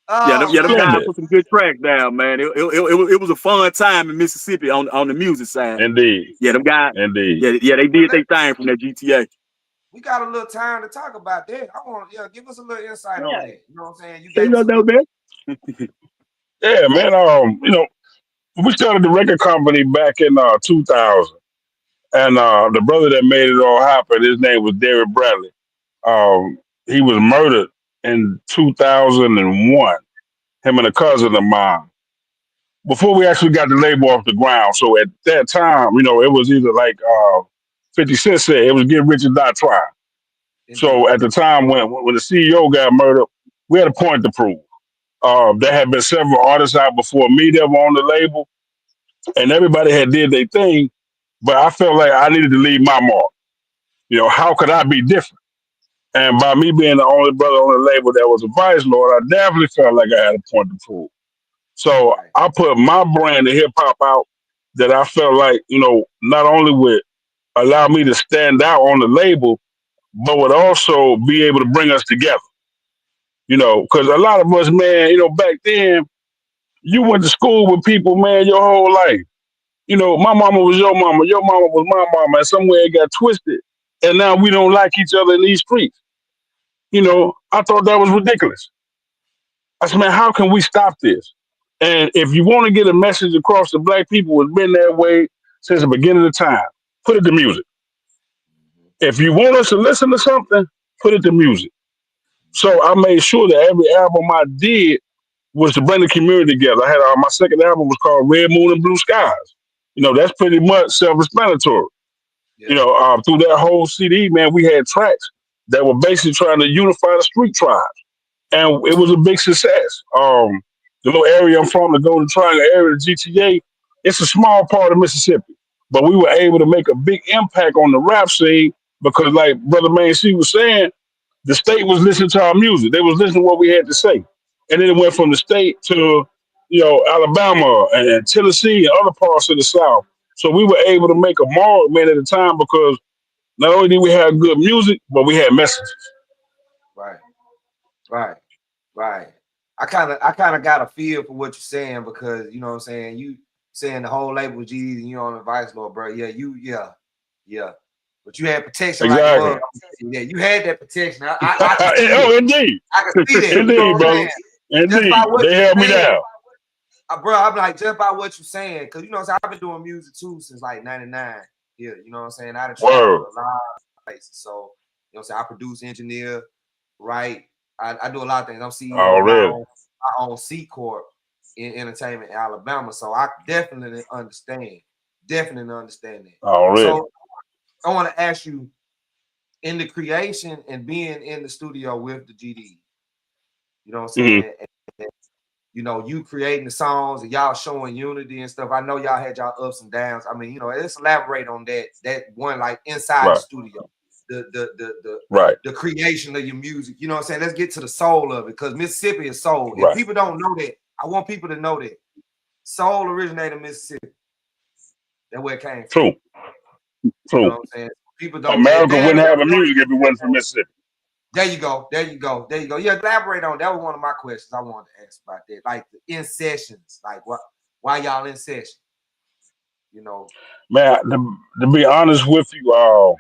guys put some good tracks down, man. It was a fun time in Mississippi on the music side. Indeed. Yeah, them guys. Indeed. Yeah, they did their thing from that GTA. We got a little time to talk about that. I want give us a little insight on that. You know what I'm saying? Yeah, man. We started the record company back in 2000, and the brother that made it all happen, his name was Derek Bradley. He was murdered in 2001. Him and a cousin of mine. Before we actually got the label off the ground. So at that time, it was either like 50 Cent said, it was Get Rich or Die Trying. So at the time when the CEO got murdered, we had a point to prove. There had been several artists out before me that were on the label, and everybody had did their thing, but I felt like I needed to leave my mark. How could I be different? And by me being the only brother on the label that was a Vice Lord, I definitely felt like I had a point to prove. So I put my brand of hip hop out that I felt like, not only would allow me to stand out on the label, but would also be able to bring us together. Because a lot of us, man, back then, you went to school with people, man, your whole life. My mama was your mama was my mama, and somewhere it got twisted. And now we don't like each other in these streets. I thought that was ridiculous. I said, man, how can we stop this? And if you want to get a message across to black people, it's been that way since the beginning of time. Put it to music. If you want us to listen to something, put it to music. So I made sure that every album I did was to bring the community together. I had my second album was called Red Moon and Blue Skies. That's pretty much self-explanatory. Yeah. Through that whole CD, man, we had tracks that were basically trying to unify the street tribes. And it was a big success. The little area I'm from, the Golden Triangle area, the GTA, it's a small part of Mississippi. But we were able to make a big impact on the rap scene because, like Brother Main C was saying, the state was listening to our music. They was listening to what we had to say. And then it went from the state to, Alabama and Tennessee and other parts of the South. So we were able to make a mark, man, at the time because not only did we have good music, but we had messages. Right. I kind of got a feel for what you're saying because you know what I'm saying. You saying the whole label was GD and you on the Vice Lord, bro. Yeah. But you had protection, exactly. Like yeah, you had that protection. Oh, indeed. I can see that. Indeed, you know brother. Indeed, they held me down. Bro, I'm like, just by what you're saying, because you know what I'm saying, I've been doing music too since like 99. Yeah, you know what I'm saying? I done traveled a lot of places. So, you know what I'm saying? I produce, engineer, write. I do a lot of things. I'm CEO of my own C Corp in entertainment in Alabama. So I definitely understand. That. So I want to ask you, in the creation and being in the studio with the GD, you know what I'm saying? And, you know, you creating the songs and y'all showing unity and stuff. I know y'all had y'all ups and downs. I mean, you know, let's elaborate on that one, like inside the studio, the creation of your music. You know what I'm saying? Let's get to the soul of it, because Mississippi is soul. If people don't know that, I want people to know that soul originated in Mississippi. That's where it came from. True. You know what I'm saying? People don't. America wouldn't have a music if it wasn't for Mississippi. There you go. Yeah, elaborate on that. Was one of my questions I wanted to ask about that. Like the in sessions, like why y'all in session? You know, man. To be honest with you,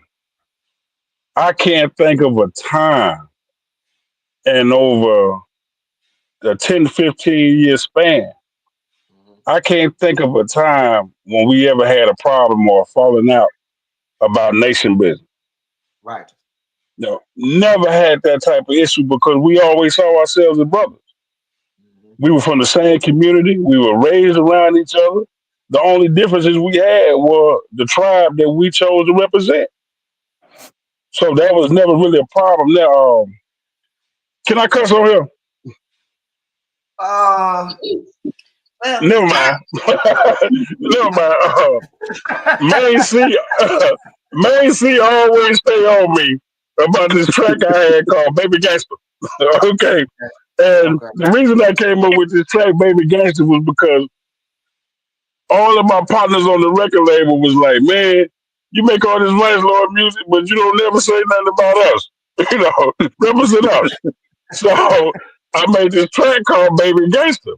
I can't think of a time in over the 10, 15-year span. I can't think of a time when we ever had a problem or falling out about nation business. Right. No, never had that type of issue because we always saw ourselves as brothers. We were from the same community. We were raised around each other. The only differences we had were the tribe that we chose to represent. So that was never really a problem. Now, can I cuss on here? Never mind. Never mind. Main C always stay on me about this track I had called Baby Gangster. Okay. And the reason I came up with this track, Baby Gangster, was because all of my partners on the record label was like, man, you make all this Vice Lord music, but you don't never say nothing about us. You know, represent us. So I made this track called Baby Gangster.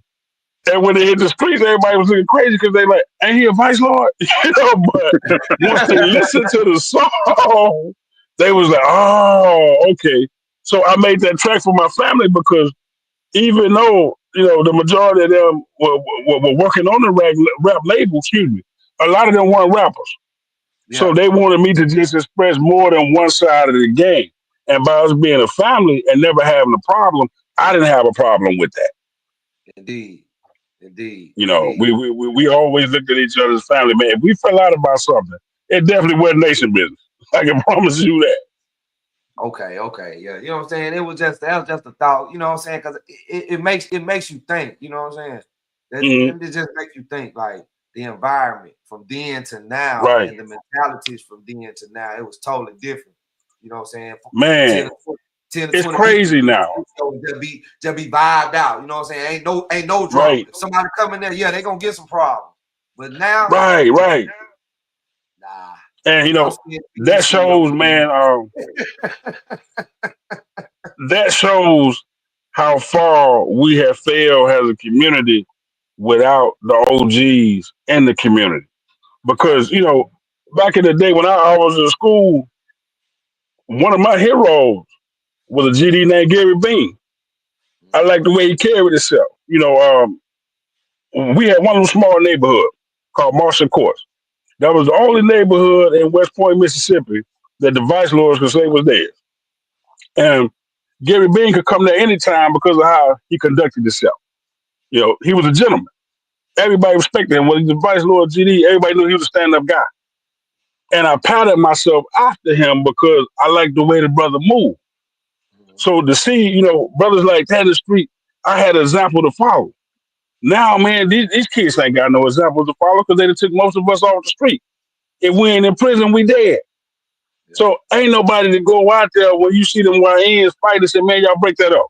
And when they hit the streets, everybody was looking crazy because they like, ain't he a Vice Lord? You know, but once they listened to the song, they was like, oh, okay. So I made that track for my family because even though, you know, the majority of them were working on the rap label, a lot of them weren't rappers. Yeah. So they wanted me to just express more than one side of the game. And by us being a family and never having a problem, I didn't have a problem with that. Indeed. You know, we always looked at each other as family, man. If we fell out about something, it definitely wasn't nation business. I can promise you that. Okay, yeah. You know what I'm saying? That was just a thought, you know what I'm saying? Because it makes you think, you know what I'm saying? It just makes you think, like, the environment from then to now and the mentalities from then to now, it was totally different. You know what I'm saying? Man, it's crazy now. Just be vibed out. You know what I'm saying? Ain't no drama. Right. If somebody come in there, yeah, they gonna get some problems. But now, right. Nah. And you know, that shows, man. That shows how far we have failed as a community without the OGs in the community. Because you know, back in the day when I was in school, one of my heroes was a GD named Gary Bean. I like the way he carried himself. You know, we had one little small neighborhood called Marshall Courts. That was the only neighborhood in West Point, Mississippi that the Vice Lords could say was theirs. And Gary Bean could come there anytime because of how he conducted himself. You know, he was a gentleman. Everybody respected him. When he was the Vice Lord GD, everybody knew he was a stand-up guy. And I patted myself after him because I liked the way the brother moved. So to see, you know, brothers like that in the street, I had an example to follow. Now, man, these kids ain't got no example to follow because they took most of us off the street. If we ain't in prison, we dead. So ain't nobody to go out there when you see them YNs fight and say, man, y'all break that up.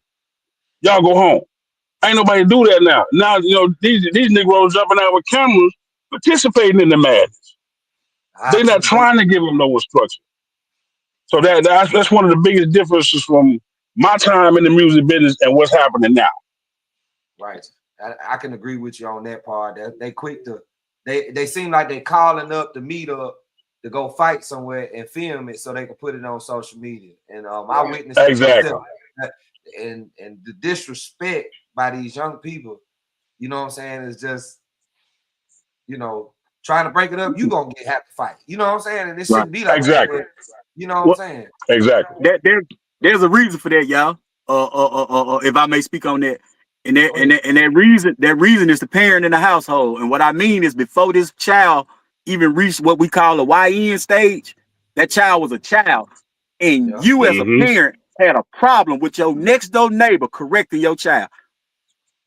Y'all go home. Ain't nobody do that now. Now, you know, these Negroes jumping out with cameras, participating in the madness. They're not trying to give them no instruction. So that's one of the biggest differences from my time in the music business and what's happening now. Right. I can agree with you on that part. They quick to they seem like they calling up to meet up to go fight somewhere and film it so they can put it on social media. And I witnessed it myself. And the disrespect by these young people, you know what I'm saying, is just, you know, trying to break it up, you gonna have to fight. You know what I'm saying? And it shouldn't be like that. But, you know what I'm saying? Exactly. There's a reason for that, y'all. If I may speak on that. And that reason is the parent in the household. And what I mean is, before this child even reached what we call a YN stage, that child was a child. And you as a parent had a problem with your next door neighbor correcting your child.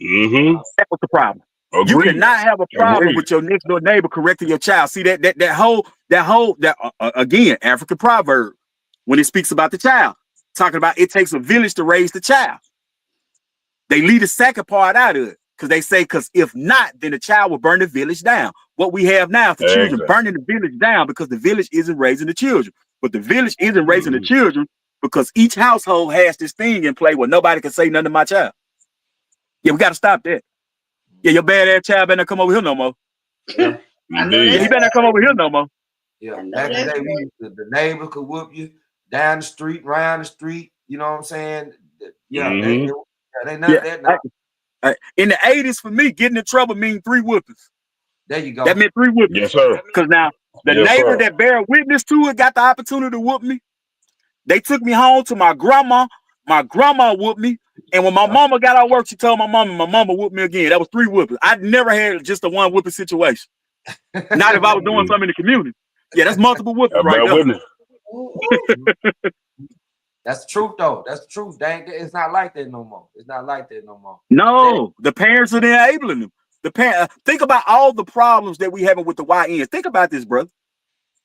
That was the problem. Agreed. You cannot have a problem with your next door neighbor correcting your child. See that whole again, African proverb, when it speaks about the child, talking about it takes a village to raise the child. They leave the second part out of it because they say, because if not, then the child will burn the village down. What we have now is the children burning the village down because the village isn't raising the children. But the village isn't raising the children because each household has this thing in play where nobody can say nothing to my child. Yeah, we got to stop that. Yeah, your bad ass child better not come over here no more. Yeah, he better not come over here no more. Yeah, back in the day, the neighbor could whoop you down the street, around the street. You know what I'm saying? Yeah, they not that now. In the 80s, for me, getting in trouble mean 3 whoopings. There you go. That meant 3 whoopings. Yes, sir. Because now the neighbor that bear witness to it got the opportunity to whoop me. They took me home to my grandma. My grandma whooped me. And when my mama got out of work, she told my mama whooped me again. That was 3 whoopings. I never had just a 1 whooping situation. Not if I was doing something in the community. Yeah, that's multiple whoopings right there. That's the truth, though. That's the truth. Dang, it's not like that no more. It's not like that no more. No, the parents are enabling them. Think about all the problems that we having with the YNs. Think about this, brother.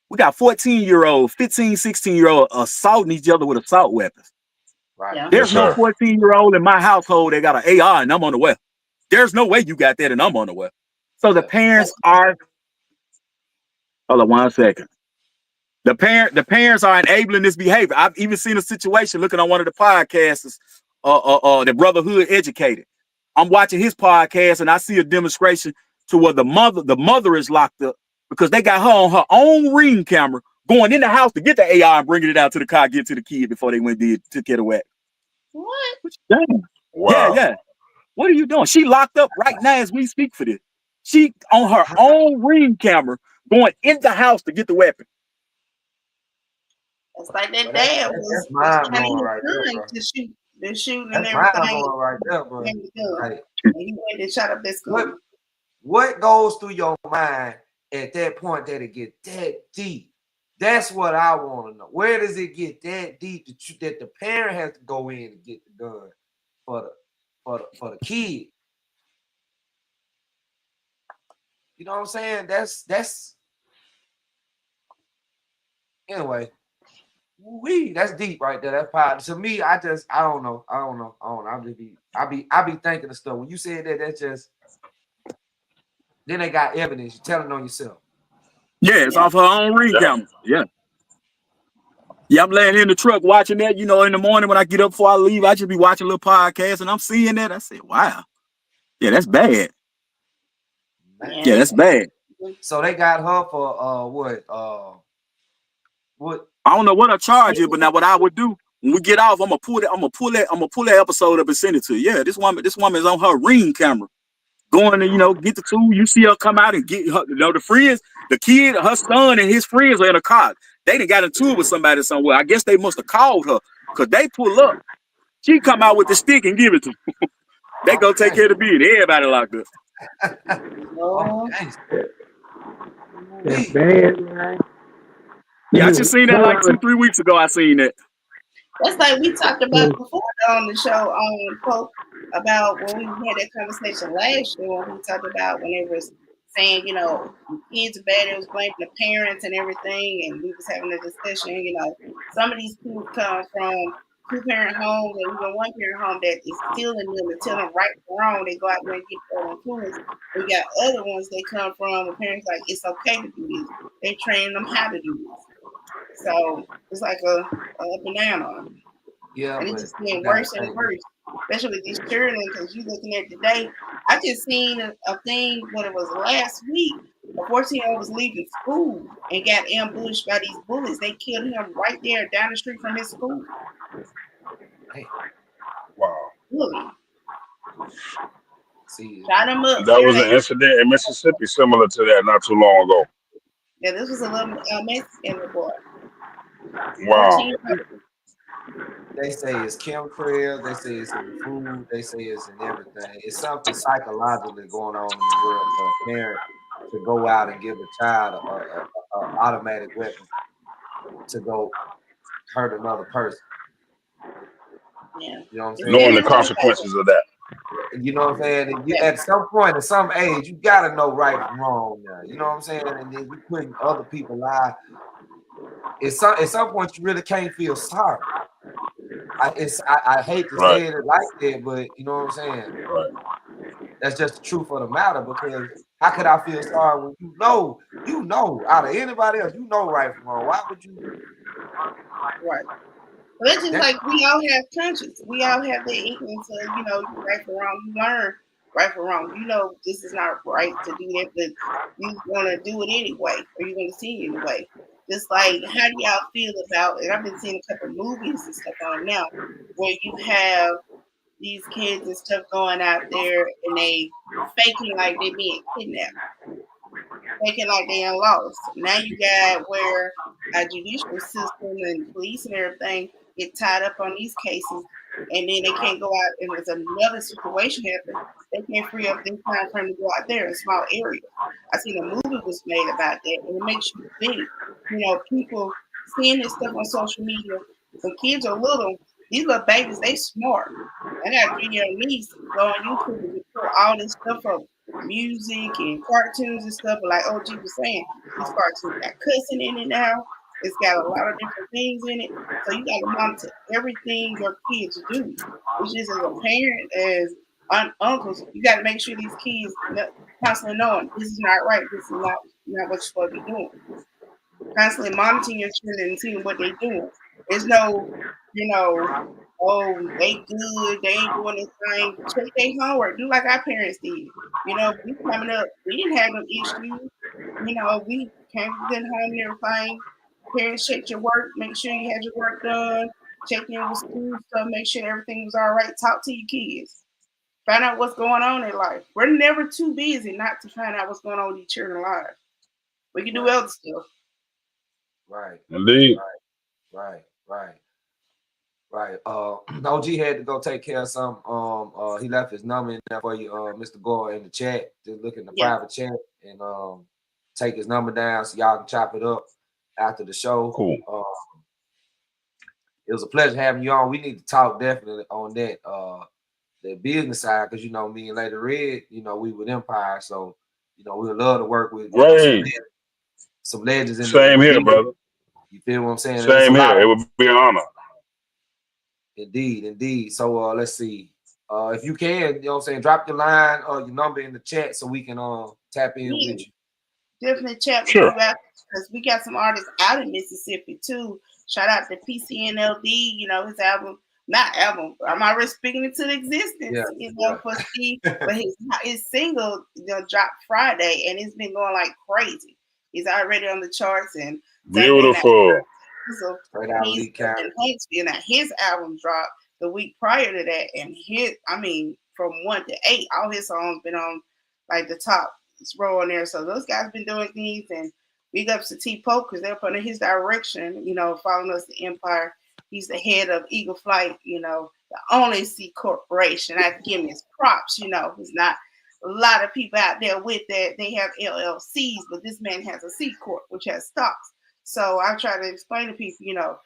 We got 14-year-olds, 15, 16-year-olds assaulting each other with assault weapons. Right. Yeah. There's no 14-year-old in my household that got an AR and I'm unaware. There's no way you got that and I'm unaware. So the parents are. Hold on 1 second. The parents are enabling this behavior. I've even seen a situation looking on one of the podcasts, the Brotherhood Educated. I'm watching his podcast and I see a demonstration to where the mother is locked up because they got her on her own Ring camera going in the house to get the AR and bringing it out to the car, get to the kid before they went took it away. What? Damn. Wow. Yeah. What are you doing? She locked up right now as we speak for this. She on her own Ring camera going in the house to get the weapon. It's like that dad was telling his son to shoot and everything. Right there, bro. And he went and shot up this school. What goes through your mind at that point that it get that deep? That's what I want to know. Where does it get that deep that the parent has to go in and get the gun for the kid? You know what I'm saying? That's anyway. That's deep right there. That's power. To me, I don't know. I be thinking of stuff. When you said that, that's just then they got evidence. You're telling on yourself. Yeah, it's off her own Ring camera. Yeah. Yeah, I'm laying in the truck watching that. You know, in the morning when I get up before I leave, I just be watching a little podcast and I'm seeing that. I say, wow. Yeah, that's bad. Man. Yeah, that's bad. So they got her for what? I don't know what her charge is, but now what I would do when we get off, I'm gonna pull that episode up and send it to you. Yeah, this woman is on her Ring camera, going to get the tool. You see her come out and get her. The friends, the kid, her son, and his friends are in a car. They done got into it with somebody somewhere. I guess they must have called her because they pull up. She come out with the stick and give it to them. They go take care of the beard. Everybody locked up. That's bad, man. Yeah, I just seen that like 2-3 weeks ago. I seen that. That's like we talked about before on the show on Pope about when we had that conversation last year when we talked about when they was saying, kids are bad, it was blaming the parents and everything, and we was having a discussion, some of these kids come from 2-parent homes and even 1-parent home that is stealing them and telling them right or wrong. They go out there and get their influence. We got other ones that come from the parents like it's okay to do this. They train them how to do this. So it's like a up and down on them. Yeah, and it's just getting worse and worse. especially with these children, because you looking at today. I just seen a thing when it was last week. A 14-year-old was leaving school and got ambushed by these bullies. They killed him right there down the street from his school. Wow. Really? See, shot him up. That was an incident in Mississippi similar to that not too long ago. Yeah, this was a little Mexican boy. Wow. They say it's chemtrails, they say it's in the food, they say it's in everything. It's something psychologically going on in the world for a parent to go out and give a child an automatic weapon to go hurt another person. Yeah. You know what I'm saying? Knowing the consequences of that. You know what I'm saying? You, at some point, at some age, you gotta know right from wrong now. You know what I'm saying? And then you putting other people's lives. At some point, you really can't feel sorry. I hate to say it like that, but you know what I'm saying? Right. That's just the truth of the matter, because how could I feel sorry when you know, out of anybody else, you know right from wrong. Why would you? Right. Well, it's just like we all have conscience. We all have the ignorance of, you know, right from wrong. You learn right from wrong. You know this is not right to do that, but you want to do it anyway, or you're going to see it anyway. Just like, how do y'all feel about, and I've been seeing a couple of movies and stuff on now, where you have these kids and stuff going out there and they faking like they being kidnapped, faking like they are lost. Now you got where our judicial system and police and everything get tied up on these cases, and then they can't go out, and there's another situation happen. They can't free up their time for them to go out there in small areas. I seen a movie was made about that, and it makes you think. You know, people seeing this stuff on social media. When kids are little, these little babies, they smart. I got a 3-year-old niece go on YouTube and put all this stuff up, music and cartoons and stuff. But like OG was saying, these cartoons got cussing in it now. It's got a lot of different things in it. So you got to monitor everything your kids do, which is as a parent, as uncles, you got to make sure these kids constantly knowing this is not right, this is not what you're supposed to be doing. Constantly monitoring your children and seeing what they're doing. There's no, you know, oh, they good, they ain't doing this thing. Check their homework. Do like our parents did. You know, we coming up, we didn't have no issues. You know, we came good home and everything. Parents checked your work, make sure you had your work done, check in with school stuff, make sure everything was all right. Talk to your kids. Find out what's going on in life. We're never too busy not to find out what's going on with these children's lives. We can do other stuff. Right. Indeed. Right. OG had to go take care of some. He left his number in there for you, Mr. Gore, in the chat. Just look in the private chat and take his number down so y'all can chop it up after the show. Cool. It was a pleasure having you on. We need to talk definitely on that the business side, because you know me and Lady Red, you know, we with Empire, so you know we would love to work with some legends in Same here, brother. You feel what I'm saying? Same here. It would be an honor. Indeed. So let's see. If you can, you know what I'm saying, drop your line or your number in the chat so we can tap in with you. Definitely chat with you guys, because we got some artists out in Mississippi too. Shout out to PCNLD, you know, his album. I'm already speaking into existence, you know, for Steve. But his single, you know, dropped Friday, and it's been going like crazy. He's already on the charts and beautiful. So his album dropped the week prior to that, and from 1 to 8, all his songs been on like the top row on there. So those guys been doing things, and big ups to T-Pope because they're under his direction, you know, following us to Empire. He's the head of Eagle Flight, you know, the only C corporation. I have to give him his props, you know. There's not a lot of people out there with that. They have LLCs, but this man has a C Corp, which has stocks. So I try to explain to people, you know,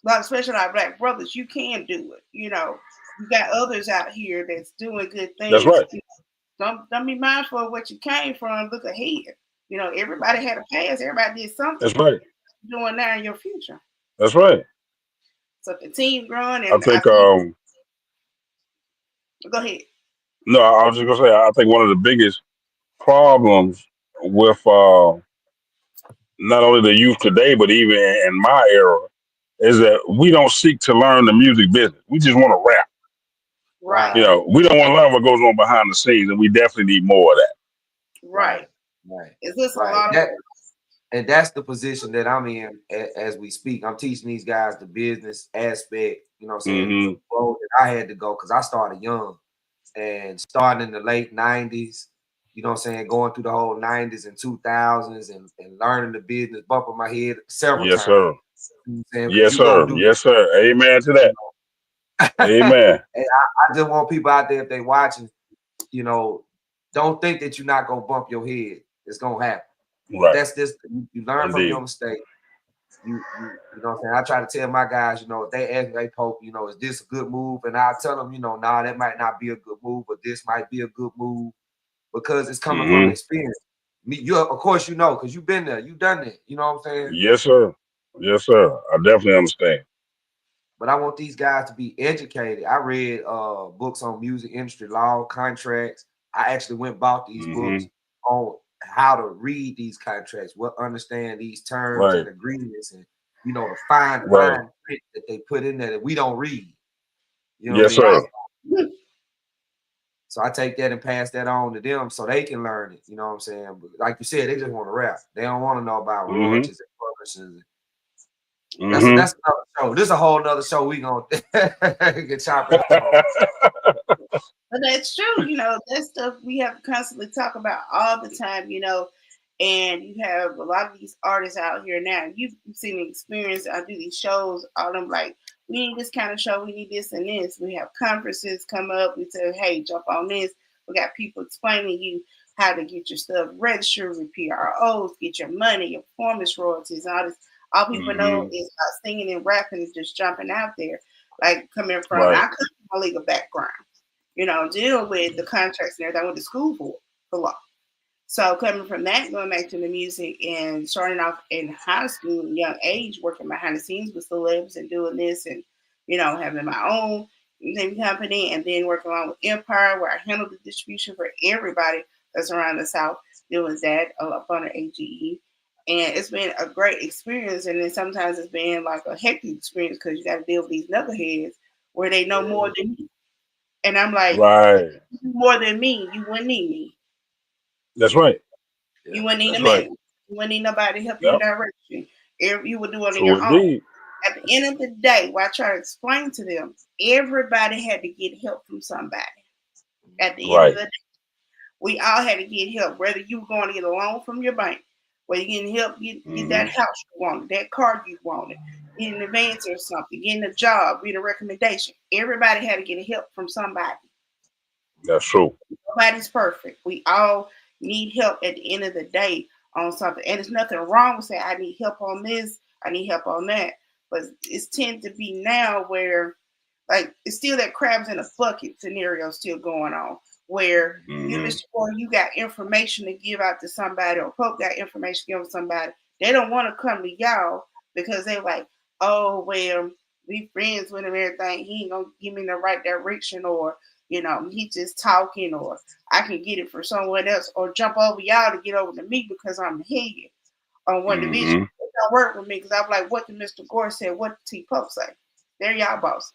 especially our Black brothers, you can do it. You know, you got others out here that's doing good things. That's right. You know, don't be mindful of what you came from. Look ahead. You know, everybody had a past. Everybody did something. That's right. You're doing now in your future. That's right. So continue growing. And I think. go ahead. No, I was just gonna say. I think one of the biggest problems with not only the youth today, but even in my era, is that we don't seek to learn the music business. We just want to rap. Right. You know, we don't want to learn what goes on behind the scenes, and we definitely need more of that. Right. Right. Is this a Right. lot of That, and that's the position that I'm in as we speak. I'm teaching these guys the business aspect, you know what I'm saying? Mhm. The road that I had to go because I started young and starting in the late 90s, you know what I'm saying? Going through the whole 90s and 2000s and learning the business, bumping my head several Yes, times. sir. You know what I'm saying? 'Cause Yes, you gonna sir. do Yes, sir. Amen to that. Amen. And I just want people out there, if they watching, you know, don't think that you're not gonna bump your head. It's gonna happen. Right. That's this. You learn from your mistake. You know what I'm saying? I try to tell my guys, you know, if they ask me, hey, Pope, you know, is this a good move? And I tell them, you know, nah, that might not be a good move, but this might be a good move because it's coming from experience. You, of course, you know, because you've been there, you've done it. You know what I'm saying? Yes, sir. Yes, sir. I definitely understand. But I want these guys to be educated. I read books on music industry law, contracts. I actually went and bought these books on how to read these contracts, what understand these terms and agreements, and you know the fine print that they put in there that we don't read. You know yes, what I sir. mean? So I take that and pass that on to them so they can learn it. You know what I'm saying? But like you said, they just want to rap. They don't want to know about royalties and publishers. That's another show. This is a whole nother show we gonna get chopped into. But that's true, you know, that stuff we have to constantly talk about all the time, you know. And you have a lot of these artists out here now. You've seen the experience. I do these shows, all them like, we need this kind of show, we need this and this. We have conferences come up, we say, hey, jump on this. We got people explaining you how to get your stuff registered with PROs, get your money, your performance royalties, all this. All people know is about singing and rapping and just jumping out there. Like coming from, I come from a legal background, you know, dealing with the contracts and everything. I went to school for law. So coming from that, going back to the music and starting off in high school, young age, working behind the scenes with celebs and doing this and, you know, having my own company and then working along with Empire where I handle the distribution for everybody that's around the South, doing that up under AGE. And it's been a great experience. And then sometimes it's been like a hectic experience because you got to deal with these knuckleheads where they know more than you. And I'm like, more than me, you wouldn't need me. That's right. You wouldn't need a man. You wouldn't need nobody to help you in direction. You would do it on your own. At the end of the day, what I try to explain to them, everybody had to get help from somebody. At the end of the day, we all had to get help. Whether you were going to get a loan from your bank, whether you're getting help get that house you wanted, that car you wanted, get an advance or something, getting a job, getting a recommendation. Everybody had to get help from somebody. That's true. Nobody's perfect. We all need help at the end of the day on something. And there's nothing wrong with saying, I need help on this, I need help on that. But it's tend to be now where, like, it's still that crabs in a bucket scenario still going on, where you, Mr. Boy, you got information to give out to somebody, or Pope got information to give to somebody. They don't want to come to y'all because they're like, oh, well, we friends with him and everything. He ain't going to give me the right direction, or, you know, he just talking, or I can get it for someone else, or jump over y'all to get over to me because I'm the head on one division. It don't work with me because I'm like, what did Mr. Gore say? What did T Pope say? They're y'all bosses.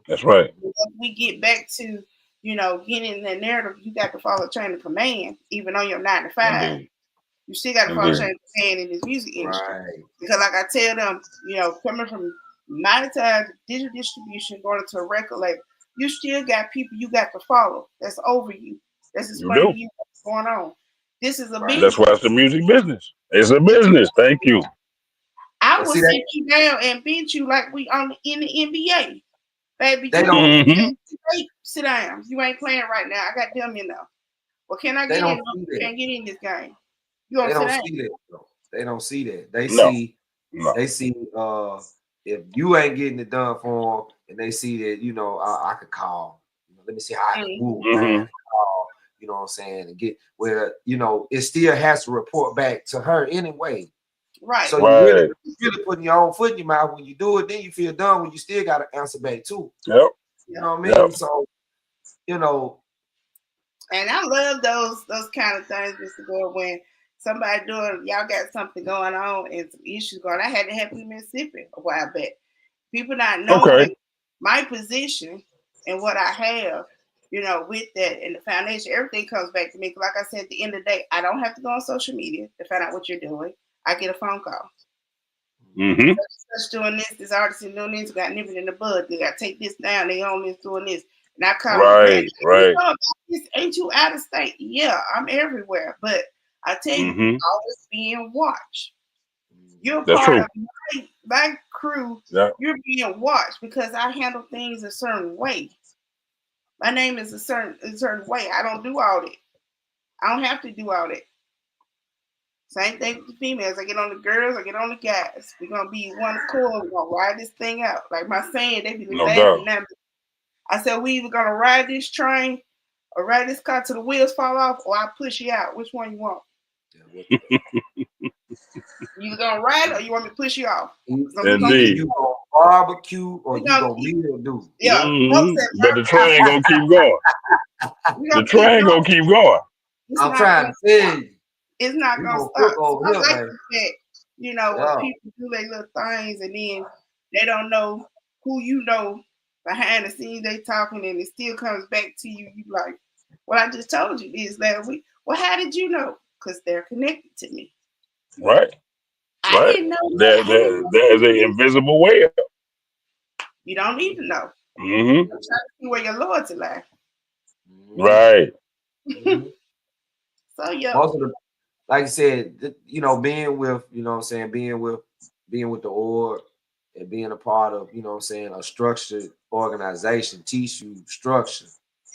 That's right. We get back to, you know, getting the narrative. You got to follow chain of command, even on your 9 to 5. You still got to follow chain of command in this music industry. Because, like I tell them, you know, coming from 9 to 5 digital distribution, going into a record label, you still got people you got to follow. That's over you. That's explaining to you what's going on. This is a business. That's why it's the music business. It's a business. Thank you. I will sit you down and beat you like we in the NBA. Baby, sit down. You ain't playing right now. I got them in there. Well, can I get in? You can't get in this game. You they don't see that. Though. They don't see that. They see. They see. If you ain't getting it done for them, and they see that, you know, I could call. You know, let me see how I can move around. Call. You know what I'm saying? And get where, you know, it still has to report back to her anyway. Right. So you're really putting your own foot in your mouth when you do it. Then you feel done when you still got to answer back too. Yep. You know what I mean? So, you know. And I love those kind of things, Mr. Gore, when somebody doing, y'all got something going on and some issues going on. I had to happen in Mississippi a while back. People not knowing my position and what I have, you know, with that and the foundation, everything comes back to me. Like I said, at the end of the day, I don't have to go on social media to find out what you're doing. I get a phone call. Mm-hmm. Such doing this artist is doing this, got nipping in the bud. They got to take this down. They own this, doing this. And I call right, right. You know, ain't you out of state? Yeah, I'm everywhere. But I tell you, always being watched. You're That's part true. of my crew. Yeah. You're being watched because I handle things a certain way. My name is a certain way. I don't do all that. I don't have to do all that. Same thing with the females. I get on the girls, I get on the guys. We're gonna be one accord. We're gonna ride this thing out. Like my saying, they be laughing at me. I said we either gonna ride this train or ride this car till the wheels fall off, or I push you out. Which one you want? You either gonna ride or you want me to push you off? Indeed. You gonna barbecue or you gonna meal do? Yeah. But the train gonna keep going. The train gonna keep going. I'm trying to tell you. It's not gonna stop. I like the fact, you know, when people do their little things and then they don't know who you know behind the scenes they talking and it still comes back to you. You like, well, I just told you this last week. Well, how did you know? Because they're connected to me. Right. I didn't know that. There's an invisible web. You don't need to know. Mm-hmm. I'm trying to see where your loyalty lies. Right. So yeah. Most of the, like I said, you know, being with, you know what I'm saying, being with the org and being a part of, you know what I'm saying, a structured organization teach you structure.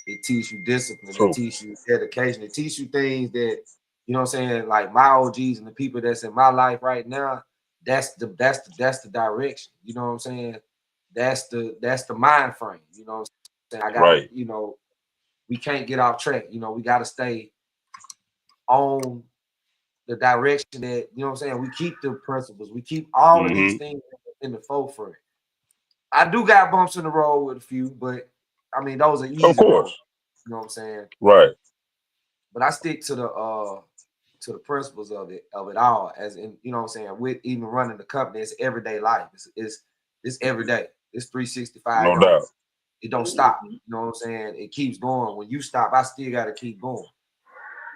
It teach you discipline. It teach you dedication. It teach you things that, you know what I'm saying, like my OGs and the people that's in my life right now, that's the direction. You know what I'm saying? That's the mind frame. You know what I'm saying? I got you know, we can't get off track. You know, we gotta stay on the direction that, you know what I'm saying, we keep the principles, we keep all of these things in the forefront. I do got bumps in the road with a few, but I mean those are easy. Of course. Roads, you know what I'm saying? Right. But I stick to the principles of it all, as in, you know what I'm saying, with even running the company, it's everyday life. It's every day. It's 365. No doubt. It don't stop. You know what I'm saying? It keeps going. When you stop, I still gotta keep going.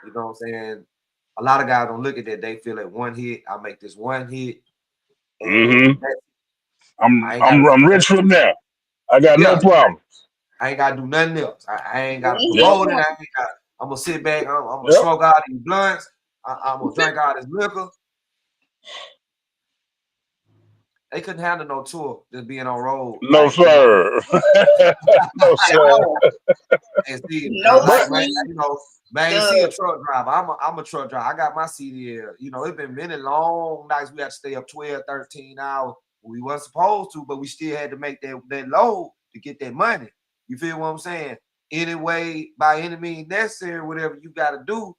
You know what I'm saying? A lot of guys don't look at that. They feel like one hit, I make this one hit. I'm rich from there. I got no problems. I ain't gotta do nothing else. I ain't gotta promote it. I'm gonna sit back. I'm gonna smoke all these blunts. I'm gonna drink all this liquor. They couldn't handle no tour, just being on road. No, sir. No, sir. And see, like, man, you know, man, see a truck driver. I'm a truck driver. I got my CDL. You know, it's been many long nights we had to stay up 12, 13 hours. We weren't supposed to, but we still had to make that load to get that money. You feel what I'm saying? Anyway, by any means necessary, whatever you got to do.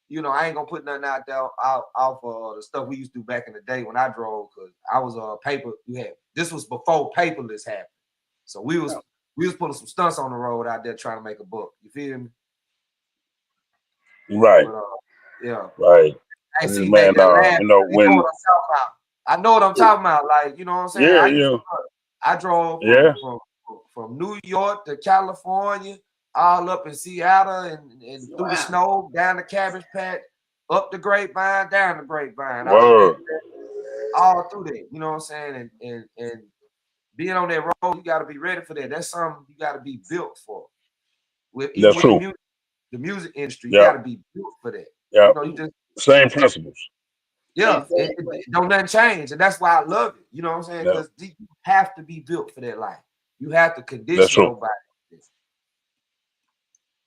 You know, I ain't gonna put nothing out there off the stuff we used to do back in the day when I drove, because I was paper. This was before paperless happened, so we was putting some stunts on the road out there trying to make a buck. You feel me? Right. But, yeah. Right. I see, man, you know when. I know what I'm talking about. Like, you know what I'm saying? Yeah, I drove from New York to California, all up in Seattle and through the snow, down the Cabbage Patch, up the Grapevine, down the Grapevine, all through there. You know what I'm saying? And being on that road, you got to be ready for that. That's something you got to be built for. That's true. The music industry, you got to be built for that. Yeah. You know, you just same principles. Yeah, it don't nothing change, and that's why I love it. You know what I'm saying? Because you have to be built for that life. You have to condition your body.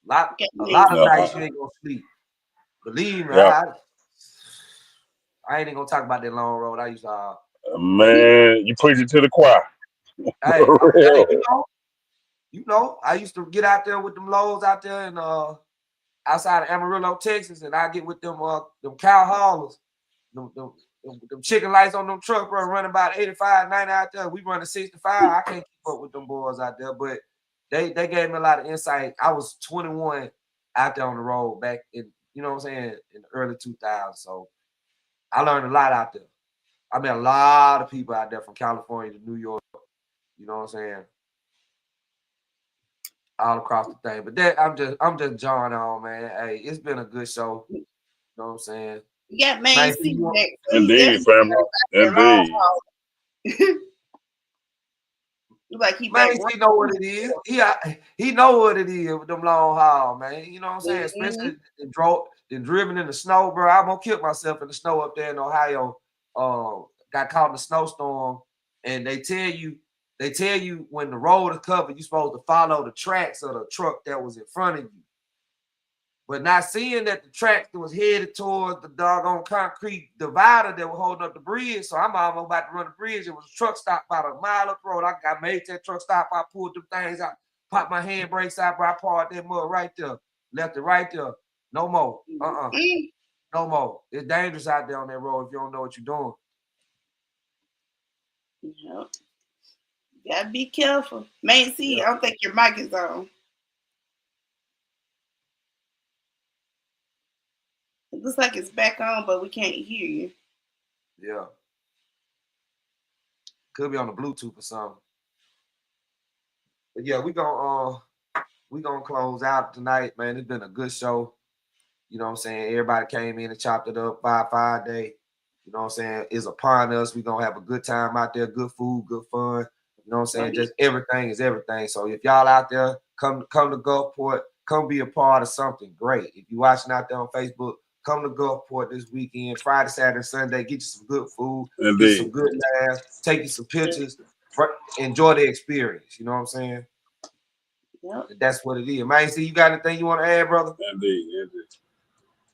A lot of nights you ain't gonna sleep. Believe me, I ain't even gonna talk about that long road. I used to. Man, you preach it to the choir. Hey, you know, I used to get out there with them loads out there and outside of Amarillo, Texas, and I get with them cow haulers. Them chicken lights on them truck, bro, running about 85, 90 out there. We running 65. I can't keep up with them boys out there, but they gave me a lot of insight. I was 21 out there on the road back in, you know what I'm saying, in the early 2000s. So I learned a lot out there. I met a lot of people out there from California to New York. You know what I'm saying? all across the thing. But that I'm just John on, man. Hey, it's been a good show. You know what I'm saying? Yeah, man. See you next week. Indeed, family. Indeed. Like he man, he know what it is. He know what it is with them long haul, man. You know what I'm saying? Especially driven in the snow, bro. I'm gonna kill myself in the snow up there in Ohio. Got caught in a snowstorm, and they tell you when the road is covered, you're supposed to follow the tracks of the truck that was in front of you. But not seeing that the track was headed towards the doggone concrete divider that was holding up the bridge. So I'm almost about to run the bridge. It was a truck stop about a mile up the road. I made that truck stop. I pulled them things out, popped my handbrakes out, bro. I parked that mud right there. Left it right there. No more. No more. It's dangerous out there on that road if you don't know what you're doing. Yep. You gotta be careful. Man, see, I don't think your mic is on. It looks like it's back on, but we can't hear you. Yeah. Could be on the Bluetooth or something. But yeah, we gonna close out tonight, man. It's been a good show. You know what I'm saying? Everybody came in and chopped it up 5 day. You know what I'm saying? It's upon us. We're gonna have a good time out there, good food, good fun. You know what I'm saying? Just everything is everything. So if y'all out there, come to Gulfport, come be a part of something great. If you're watching out there on Facebook, come to Gulfport this weekend, Friday, Saturday, Sunday. Get you some good food, get some good laughs, take you some pictures, enjoy the experience. You know what I'm saying? Yep. That's what it is. Man, see, you got anything you want to add, brother? Indeed.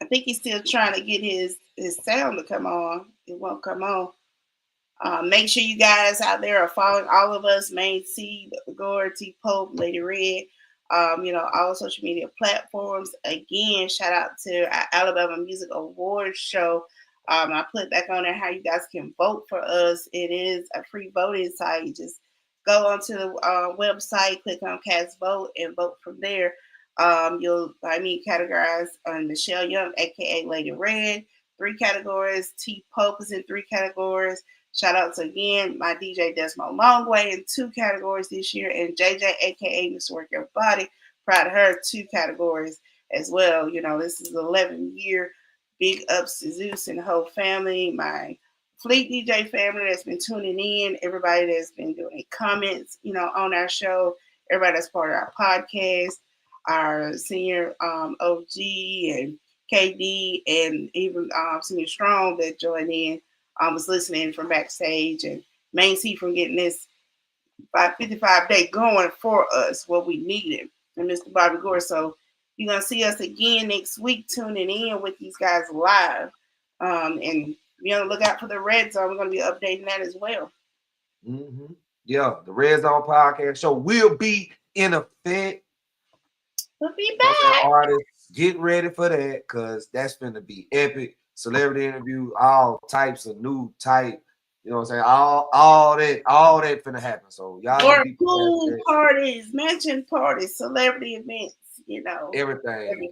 I think he's still trying to get his sound to come on. It won't come on. Make sure you guys out there are following all of us, Main C, Gore, T Pope, Lady Red, all social media platforms. Again, shout out to our Alabama Music Awards show. I put back on there how you guys can vote for us. It is a free voting site. You just go onto the website, click on Cast Vote, and vote from there. You'll find me categorized on Michelle Young, aka Lady Red, 3 categories. T Pope is in 3 categories. Shout out to again my DJ Desmo Longway in 2 categories this year, and JJ, aka Mr. Work Your Body, proud of her, 2 categories as well. You know, this is the 11th year. Big ups to Zeus and the whole family, my Fleet DJ family that's been tuning in, everybody that's been doing comments, on our show, everybody that's part of our podcast, our senior OG and KD, and even Senior Strong that joined in. Was listening from backstage, and Main C from getting this 55 day going for us, what we needed, and Mr. Bobby Gore. So you're gonna see us again next week tuning in with these guys live, and be on the lookout for the Red Zone. We're gonna be updating that as well. Mm-hmm. Yeah, the Red Zone podcast show will be in effect. We'll be back. Artists, get ready for that because that's gonna be epic. Celebrity interview, all types of new type, you know what I'm saying? All that finna happen. So y'all be pool parties, mansion parties, celebrity events, everything.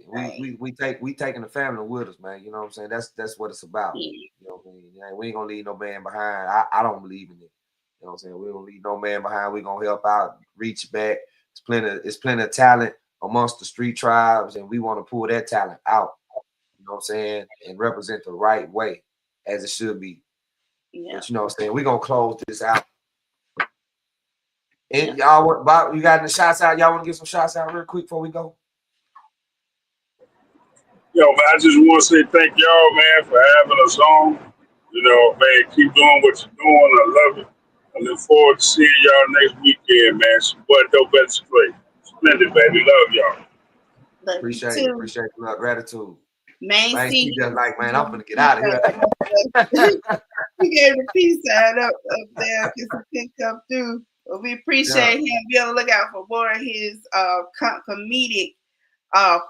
We taking the family with us, man. You know what I'm saying? That's what it's about. Yeah. You know what I mean? We ain't gonna leave no man behind. I don't believe in it. You know what I'm saying? We don't leave no man behind. We're gonna help out, reach back. It's plenty of talent amongst the street tribes, and we want to pull that talent out. You know what I'm saying? And represent the right way as it should be. Yeah. But you know what I'm saying? We're gonna close this out. And y'all, Bob, you got any shots out? Y'all want to get some shots out real quick before we go? Yo, man, I just want to say thank y'all, man, for having us on. Man, keep doing what you're doing. I love it. I look forward to seeing y'all next weekend, man. Support Dope Better Straight. Splendid, baby. Love y'all. Appreciate the love. Gratitude. Man, see, just like, man, I'm gonna get out of here. We gave the peace sign up there because he can come through. But we appreciate him. Be on the lookout for more of his comedic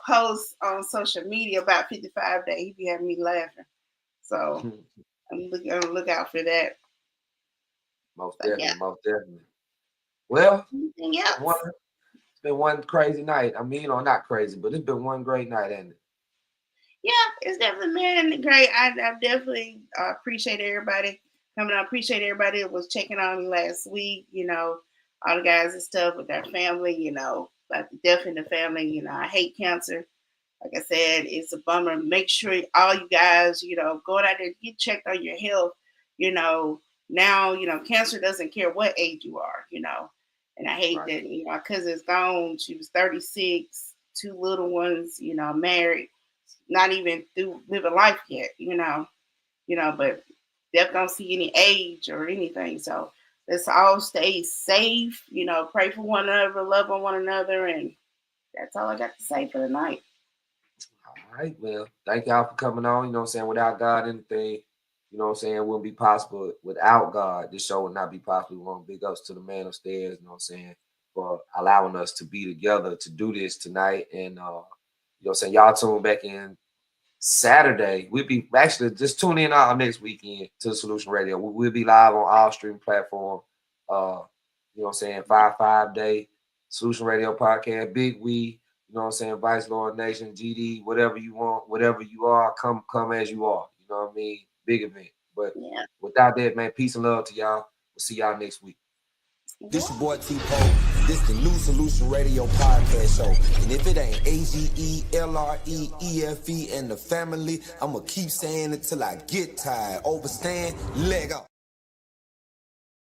posts on social media about 55 Day. He be having me laughing. So I'm on the lookout for that. Most definitely. Well, it's been one crazy night. I mean, not crazy, but it's been one great night, hasn't it? Yeah, it's definitely been great. I definitely appreciate everybody coming out. Appreciate everybody that was checking on me last week. All the guys and stuff with their family. about the death in the family. You know, I hate cancer. Like I said, it's a bummer. Make sure all you guys, you know, going out there, get checked on your health. You know, now, you know, cancer doesn't care what age you are, you know. And I hate that, you know, my cousin's gone. She was 36, 2 little ones, you know, married, not even through living life yet, you know, but death don't see any age or anything. So let's all stay safe, you know, pray for one another, love on one another. And that's all I got to say for the night. All right, well, thank y'all for coming on. You know what I'm saying? Without God, anything, you know what I'm saying, wouldn't be possible. Without God, this show would not be possible. We want big ups to the man upstairs, you know what I'm saying, for allowing us to be together to do this tonight. And, you know what I'm saying, y'all tune back in Saturday. We'll be actually just tune in our next weekend to Solution Radio. We'll be live on all streaming platforms. You know what I'm saying, 5 day Solution Radio podcast, Big We. You know what I'm saying? Vice Lord Nation, GD, whatever you want, whatever you are, come as you are. You know what I mean? Big event. But without that, man, peace and love to y'all. We'll see y'all next week. This your boy T-Pole. This the new Solution Radio podcast show. And if it ain't AGELREEFE and the family, I'ma keep saying it till I get tired. Overstand, leg up.